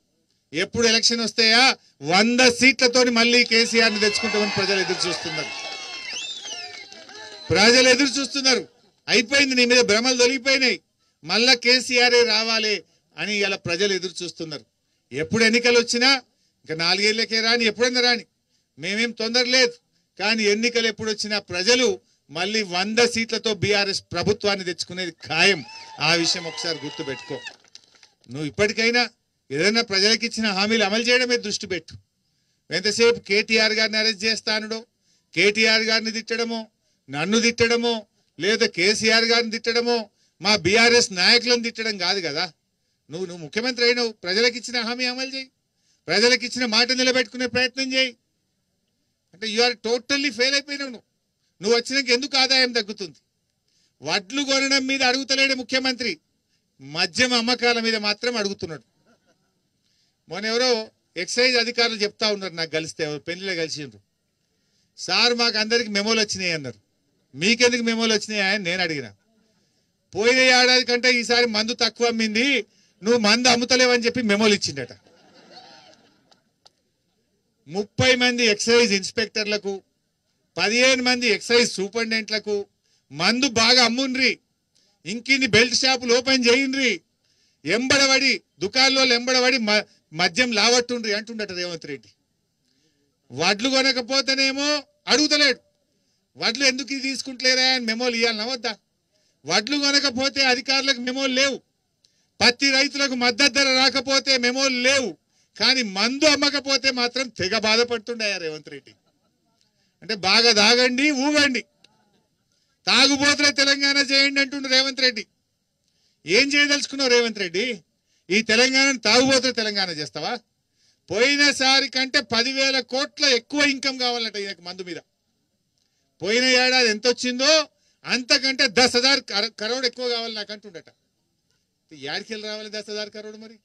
ఎప్పుడు ఎలక్షన్ వస్తాయా 100 సీట్లతో మళ్ళీ కేసీఆర్ని తెచ్చుకుంటామని ప్రజలు ఎదురు చూస్తున్నారు. అయిపోయింది, నీ మీద భ్రమలు తొలగిపోయినాయి. మళ్ళా కేసీఆరే రావాలి అని ఇలా ప్రజలు ఎదురు చూస్తున్నారు. ఎప్పుడు ఎన్నికలు వచ్చినా ఇంకా 4 ఏళ్ళకే రాని, ఎప్పుడైనా రాని, మేమేం తొందర లేదు. కానీ ఎన్నికలు ఎప్పుడు వచ్చినా ప్రజలు మళ్ళీ 100 సీట్లతో బీఆర్ఎస్ ప్రభుత్వాన్ని తెచ్చుకునేది ఖాయం. ఆ విషయం ఒకసారి గుర్తుపెట్టుకో. నువ్వు ఇప్పటికైనా ఏదైనా ప్రజలకు ఇచ్చిన హామీలు అమలు చేయడమే దృష్టి పెట్టు. ఎంతసేపు కేటీఆర్ గారిని అరెస్ట్ చేస్తానడో, కేటీఆర్ గారిని తిట్టడమో, నన్ను తిట్టడమో, లేదా కేసీఆర్ గారిని తిట్టడమో, మా బీఆర్ఎస్ నాయకులను తిట్టడం కాదు కదా. నువ్వు ముఖ్యమంత్రి అయినావు, ప్రజలకు ఇచ్చిన హామీ అమలు చేయి, ప్రజలకు ఇచ్చిన మాట నిలబెట్టుకునే ప్రయత్నం చేయి. అంటే యు ఆర్ టోటల్లీ ఫెయిల్ అయిపోయినావు. నువ్వు వచ్చినాక ఎందుకు ఆదాయం తగ్గుతుంది? వడ్లు కొనడం మీద అడుగుతలేడు ముఖ్యమంత్రి, మద్యం అమ్మకాల మీద మాత్రం అడుగుతున్నాడు. మొన్న ఎవరో ఎక్సైజ్ అధికారులు చెప్తా ఉన్నారు, నాకు కలిస్తే పెళ్లిలో కలిసిండ్రు. సార్ మాకు అందరికి మెమోలు వచ్చినాయి అన్నారు. మీకెందుకు మెమోలు వచ్చినాయా అని నేను అడిగిన. పోయిన ఏడాది కంటే ఈసారి మందు తక్కువ అమ్మింది, నువ్వు మందు అమ్ముతలేవని చెప్పి మెమోలు ఇచ్చిండట. 30 మంది ఎక్సైజ్ ఇన్స్పెక్టర్లకు, 15 మంది ఎక్సైజ్ సూపరింటెండెంట్లకు మందు బాగా అమ్ముండ్రి, ఇంకిన్ని బెల్ట్ షాపులు ఓపెన్ చేయండ్రి, ఎంబడబడి దుకాణంలో ఎంబడబడి మద్యం లావట్టుండ్రి అంటుండట రేవంత్ రెడ్డి. వడ్లు కొనకపోతేనేమో అడుగుతలేడు, వడ్లు ఎందుకు తీసుకుంటలేరా అని మెమోలు ఇవ్వాలన్నా వద్దా? వడ్లు కొనకపోతే అధికారులకు మెమోలు లేవు, పత్తి రైతులకు మద్దతు ధర రాకపోతే మెమోలు లేవు, కానీ మందు అమ్మకపోతే మాత్రం తెగ బాధపడుతుండే రేవంత్ రెడ్డి. అంటే బాగా తాగండి, ఊగండి, తాగుబోతులే తెలంగాణ చేయండి అంటుండు రేవంత్ రెడ్డి. ఏం చేయదలుచుకున్నావు రేవంత్ రెడ్డి? ఈ తెలంగాణను తాగుబోతుల తెలంగాణ చేస్తావా? పోయినసారి కంటే 10,000 కోట్ల ఎక్కువ ఇన్కమ్ కావాలట ఈయనకు మందు మీద. పోయిన ఏడాది ఎంత వచ్చిందో అంతకంటే 10,000 కరోడ్ ఎక్కువ కావాలి నాకు అంటుండట. ఏడికెళ్ళి రావాలి 10,000 కరోడ్? మరి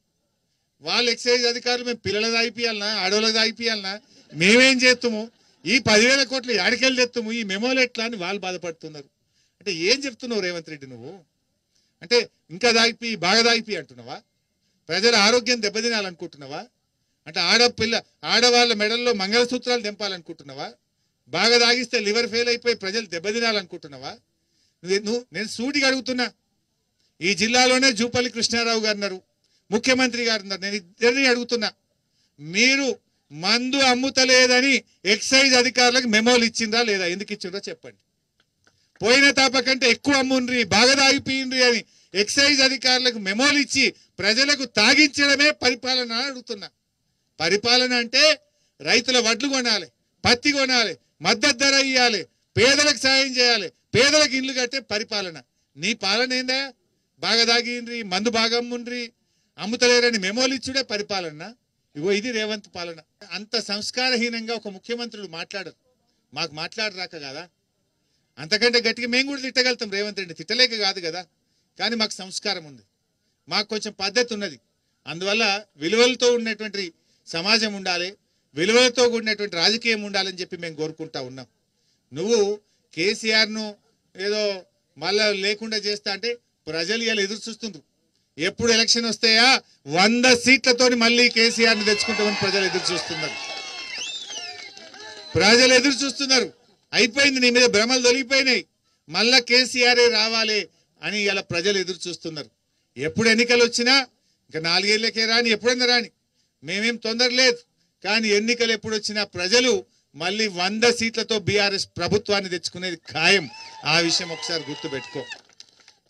వాళ్ళు ఎక్సైజ్ అధికారులు మేము పిల్లలది తాగిపియాలనా, ఆడోళ్ళకి తాగిపియాలనా, మేమేం చేస్తాము? ఈ 10,000 కోట్లు ఏడికెళ్ళి తెస్తాము, ఈ మెమోలు ఎట్లా అని వాళ్ళు బాధపడుతున్నారు. అంటే ఏం చెప్తున్నావు రేవంత్ రెడ్డి నువ్వు? అంటే ఇంకా తాగిపి, బాగా తాగిపి అంటున్నావా? ప్రజల ఆరోగ్యం దెబ్బతినాలనుకుంటున్నావా? అంటే ఆడవాళ్ళ మెడల్లో మంగళసూత్రాలు తెంపాలనుకుంటున్నావా? బాగా తాగిస్తే లివర్ ఫెయిల్ అయిపోయి ప్రజలు దెబ్బతినాలనుకుంటున్నావా? నేను సూటిగా అడుగుతున్నా. ఈ జిల్లాలోనే జూపల్లి కృష్ణారావు గారు ఉన్నారు, ముఖ్యమంత్రి గారు ఉన్నారు. నేను ఇద్దరిని అడుగుతున్నా, మీరు మందు అమ్ముతలేదని ఎక్సైజ్ అధికారులకు మెమోలు ఇచ్చిండ్రా లేదా? ఎందుకు ఇచ్చిండ్రో చెప్పండి. పోయిన తాప కంటే ఎక్కువ అమ్ముండ్రి, బాగా తాగిపోయిండ్రి అని ఎక్సైజ్ అధికారులకు మెమోలు ఇచ్చి ప్రజలకు తాగించడమే పరిపాలన అడుగుతున్నా. పరిపాలన అంటే రైతుల వడ్లు కొనాలి, పత్తి కొనాలి, మద్దతు ధర ఇవ్వాలి, పేదలకు సాయం చేయాలి, పేదలకు ఇండ్లు కట్టే పరిపాలన. నీ పాలన ఏందా? బాగా తాగిండ్రి, మందు బాగా అమ్ముండ్రి, అమ్ముతలేరని మెమోలు ఇచ్చుడే పరిపాలన. ఇగో ఇది రేవంత్ పాలన. అంత సంస్కారహీనంగా ఒక ముఖ్యమంత్రులు మాట్లాడరు. మాకు మాట్లాడరాక కదా, అంతకంటే గట్టిగా మేము కూడా తిట్టగలుగుతాం రేవంత్ రెడ్డి, తిట్టలేక కాదు కదా. కానీ మాకు సంస్కారం ఉంది, మాకు కొంచెం పద్ధతి ఉన్నది. అందువల్ల విలువలతో ఉన్నటువంటి సమాజం ఉండాలి, విలువలతో కూడినటువంటి రాజకీయం ఉండాలని చెప్పి మేము కోరుకుంటా ఉన్నాం. నువ్వు కేసీఆర్ను ఏదో మళ్ళా లేకుండా చేస్తా అంటే ప్రజలు ఇలా ఎదురు చూస్తుండ్రు. ఎప్పుడు ఎలక్షన్ వస్తాయా 100 సీట్లతో మళ్ళీ కేసీఆర్ని తెచ్చుకుంటామని ప్రజలు ఎదురు చూస్తున్నారు. ప్రజలు ఎదురు చూస్తున్నారు. అయిపోయింది, నీ మీద భ్రమలు తొలగిపోయినాయి, మళ్ళా కేసీఆర్ రావాలి అని ఇలా ప్రజలు ఎదురు చూస్తున్నారు. ఎప్పుడు ఎన్నికలు వచ్చినా ఇంకా 4 ఏళ్ళకే రాని, ఎప్పుడైనా రాని, మేమేం తొందర లేదు. కానీ ఎన్నికలు ఎప్పుడు వచ్చినా ప్రజలు మళ్ళీ 100 సీట్లతో బీఆర్ఎస్ ప్రభుత్వాన్ని తెచ్చుకునేది ఖాయం. ఆ విషయం ఒకసారి గుర్తుపెట్టుకో.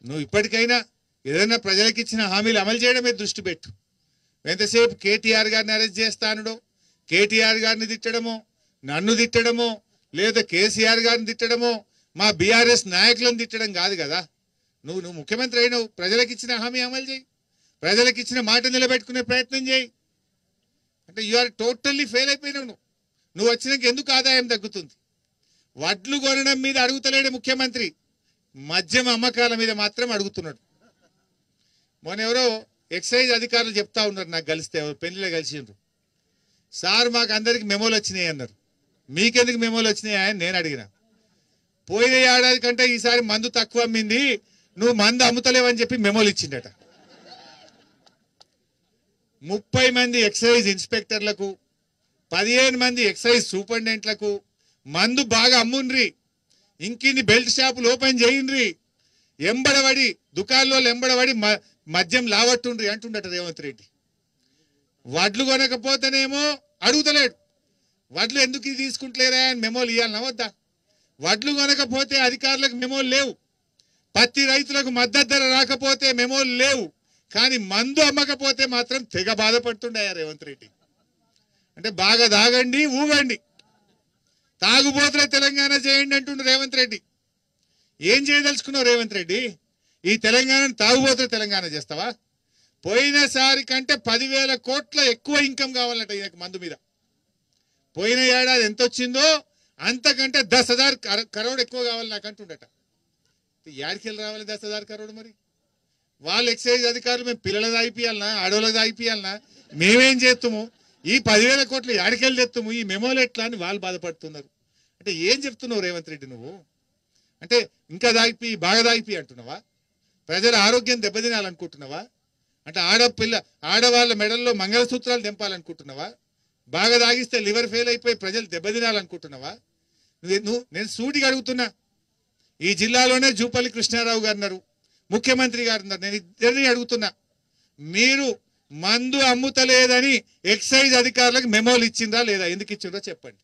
నువ్వు ఇప్పటికైనా ఏదైనా ప్రజలకు ఇచ్చిన హామీలు అమలు చేయడమే దృష్టి పెట్టు. ఎంతసేపు కేటీఆర్ గారిని అరెస్ట్ చేస్తానడో, కేటీఆర్ గారిని తిట్టడమో, నన్ను తిట్టడమో, లేదా కేసీఆర్ గారిని తిట్టడమో, మా బీఆర్ఎస్ నాయకులను తిట్టడం కాదు కదా. నువ్వు ముఖ్యమంత్రి అయినావు, ప్రజలకు ఇచ్చిన హామీ అమలు చేయి, ప్రజలకు ఇచ్చిన మాట నిలబెట్టుకునే ప్రయత్నం చేయి. అంటే యు ఆర్ టోటల్లీ ఫెయిల్ అయిపోయినావు. నువ్వు వచ్చినాక ఎందుకు ఆదాయం తగ్గుతుంది? వడ్లు కొనడం మీద అడుగుతలేడు ముఖ్యమంత్రి, మద్యం అమ్మకాల మీద మాత్రం అడుగుతున్నాడు. మొన్న ఎవరో ఎక్సైజ్ అధికారులు చెప్తా ఉన్నారు, నాకు కలిస్తే పెళ్లిలో కలిసిండ్రు. సార్ మాకు అందరికి మెమోలు వచ్చినాయి అన్నారు. మీకెందుకు మెమోలు వచ్చినాయా అని నేను అడిగిన. పోయిన ఏడాది కంటే ఈసారి మందు తక్కువ అమ్మింది, నువ్వు మందు అమ్ముతలేవని చెప్పి మెమోలు ఇచ్చిండట. 30 మంది ఎక్సైజ్ ఇన్స్పెక్టర్లకు, 15 మంది ఎక్సైజ్ సూపరింటెండెంట్లకు మందు బాగా అమ్ముండ్రి, ఇంకిన్ని బెల్ట్ షాపులు ఓపెన్ చేయండ్రి, ఎంబడబడి దుకాణంలో ఎంబడబడి మద్యం లావట్టుండ్రి అంటుండట రేవంత్ రెడ్డి. వడ్లు కొనకపోతేనేమో అడుగుతలేడు, వడ్లు ఎందుకు తీసుకుంటలేరా అని మెమోలు ఇవ్వాలన్నా వద్దా? వడ్లు కొనకపోతే అధికారులకు మెమోలు లేవు, పత్తి రైతులకు మద్దతు ధర రాకపోతే మెమోలు లేవు, కానీ మందు అమ్మకపోతే మాత్రం తెగ బాధపడుతుండే రేవంత్ రెడ్డి. అంటే బాగా తాగండి ఊగండి, తాగుబోతుల తెలంగాణ చేయండి అంటుండు రేవంత్ రెడ్డి. ఏం చేయదలుచుకున్నావు రేవంత్ రెడ్డి? ఈ తెలంగాణను తాగుబోతుల తెలంగాణ చేస్తావా? పోయినసారి కంటే 10,000 కోట్ల ఎక్కువ ఇన్కమ్ కావాలట ఈయనకు మందు మీద. పోయిన ఏడాది ఎంత వచ్చిందో అంతకంటే 10,000 కరోడ్ ఎక్కువ కావాలి నాకు అంటుండట. యాడికెళ్ళి రావాలి 10,000 కరోడ్? మరి వాళ్ళు ఎక్సైజ్ అధికారులు మేము పిల్లలది దాయిపియాలనా, ఆడోళ్ళకి దాయిపియాలనా, మేమేం చేస్తాము? ఈ 10,000 కోట్లు యాడికెళ్ళి తెస్తాము? ఈ మెమోలు ఎట్లా అని వాళ్ళు బాధపడుతున్నారు. అంటే ఏం చెప్తున్నావు రేవంత్ రెడ్డి నువ్వు? అంటే ఇంకా దాయిపి బాగా దాయిపి అంటున్నావా? ప్రజల ఆరోగ్యం దెబ్బతినాలనుకుంటున్నావా? అంటే ఆడవాళ్ళ మెడల్లో మంగళసూత్రాలు తెంపాలనుకుంటున్నావా? బాగా తాగిస్తే లివర్ ఫెయిల్ అయిపోయి ప్రజలు దెబ్బతినాలనుకుంటున్నావా? నేను సూటిగా అడుగుతున్నా. ఈ జిల్లాలోనే జూపల్లి కృష్ణారావు గారు ఉన్నారు, ముఖ్యమంత్రి గారు ఉన్నారు. నేను ఇద్దరిని అడుగుతున్నా, మీరు మందు అమ్ముతలేదని ఎక్సైజ్ అధికారులకు మెమోలు ఇచ్చిందా లేదా? ఎందుకు ఇచ్చిందో చెప్పండి.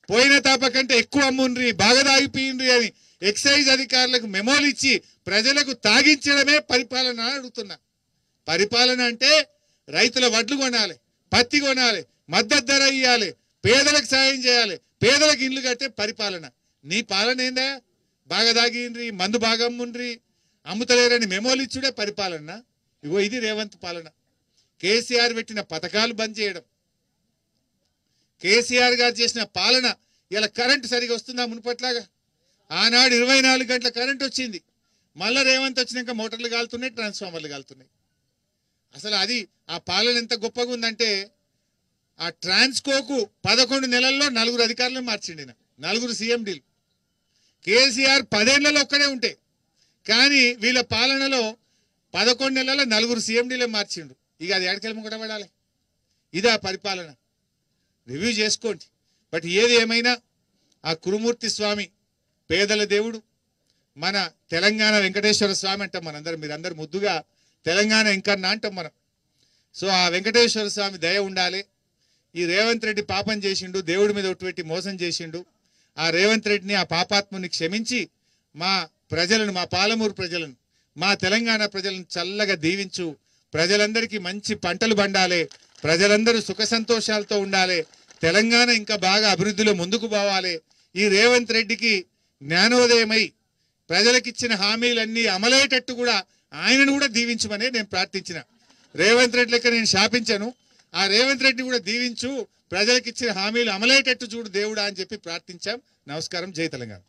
పోయిన తాప కంటే ఎక్కువ అమ్ముండ్రి, బాగా తాగిపోయిండ్రి అని ఎక్సైజ్ అధికారులకు మెమోలు ఇచ్చి ప్రజలకు తాగించడమే పరిపాలన అడుగుతున్నా. పరిపాలన అంటే రైతుల వడ్లు కొనాలి, పత్తి కొనాలి, మద్దతు ధర ఇవ్వాలి, పేదలకు సాయం చేయాలి, పేదలకు ఇల్లు కట్టే పరిపాలన. నీ పాలన ఏందా? బాగా తాగిండ్రి, మందు బాగా అమ్ముతలేరని మెమోలు ఇచ్చుడే పరిపాలన. ఇగో ఇది రేవంత్ పాలన. కేసీఆర్ పెట్టిన పథకాలు బంద్ చేయడం, కేసీఆర్ గారు చేసిన పాలన. ఇలా కరెంటు సరిగా వస్తుందా మునుపట్లాగా? ఆనాడు 24 గంటల కరెంట్ వచ్చింది, మళ్ళా రేవంత్ వచ్చినాక మోటార్లు కాలుతున్నాయి, ట్రాన్స్ఫార్మర్లు కాలుతున్నాయి. అసలు అది ఆ పాలన ఎంత గొప్పగా ఉందంటే, ఆ ట్రాన్స్కోకు 11 నెలల్లో 4 అధికారులను మార్చిండి, 4 సీఎండీలు. కేసీఆర్ 10 ఏళ్లలో ఒక్కడే ఉంటే, కానీ వీళ్ళ పాలనలో 11 నెలల్లో 4 సీఎండీలే మార్చిండు. ఇక అది ఏడకెళ్ళి ముగటపడాలి. ఇదా పరిపాలన? రివ్యూ చేసుకోండి. బట్ ఏది ఏమైనా ఆ కురుమూర్తి స్వామి పేదల దేవుడు, మన తెలంగాణ వెంకటేశ్వర స్వామి అంటాం మనందరం. మీరందరూ ముద్దుగా తెలంగాణ ఇంకన్నా అంటాం మనం. సో ఆ వెంకటేశ్వర స్వామి దయ ఉండాలి. ఈ రేవంత్ రెడ్డి పాపం చేసిండు, దేవుడి మీద ఒట్టుపెట్టి మోసం చేసిండు. ఆ రేవంత్ రెడ్డిని, ఆ పాపాత్ముని క్షమించి మా ప్రజలను, మా పాలమూరు ప్రజలను, మా తెలంగాణ ప్రజలను చల్లగా దీవించు. ప్రజలందరికీ మంచి పంటలు పండాలి, ప్రజలందరూ సుఖ సంతోషాలతో ఉండాలి, తెలంగాణ ఇంకా బాగా అభివృద్ధిలో ముందుకు పోవాలి. ఈ రేవంత్ రెడ్డికి జ్ఞానోదయమై ప్రజలకిచ్చిన హామీలన్నీ అమలయ్యేటట్టు కూడా ఆయనను కూడా దీవించమని నేను ప్రార్థించిన. రేవంత్ రెడ్డి లెక్క నేను శాపించను, ఆ రేవంత్ రెడ్డి కూడా దీవించు, ప్రజలకిచ్చిన హామీలు అమలయ్యేటట్టు చూడు దేవుడా అని చెప్పి ప్రార్థించాం. నమస్కారం. జై తెలంగాణ.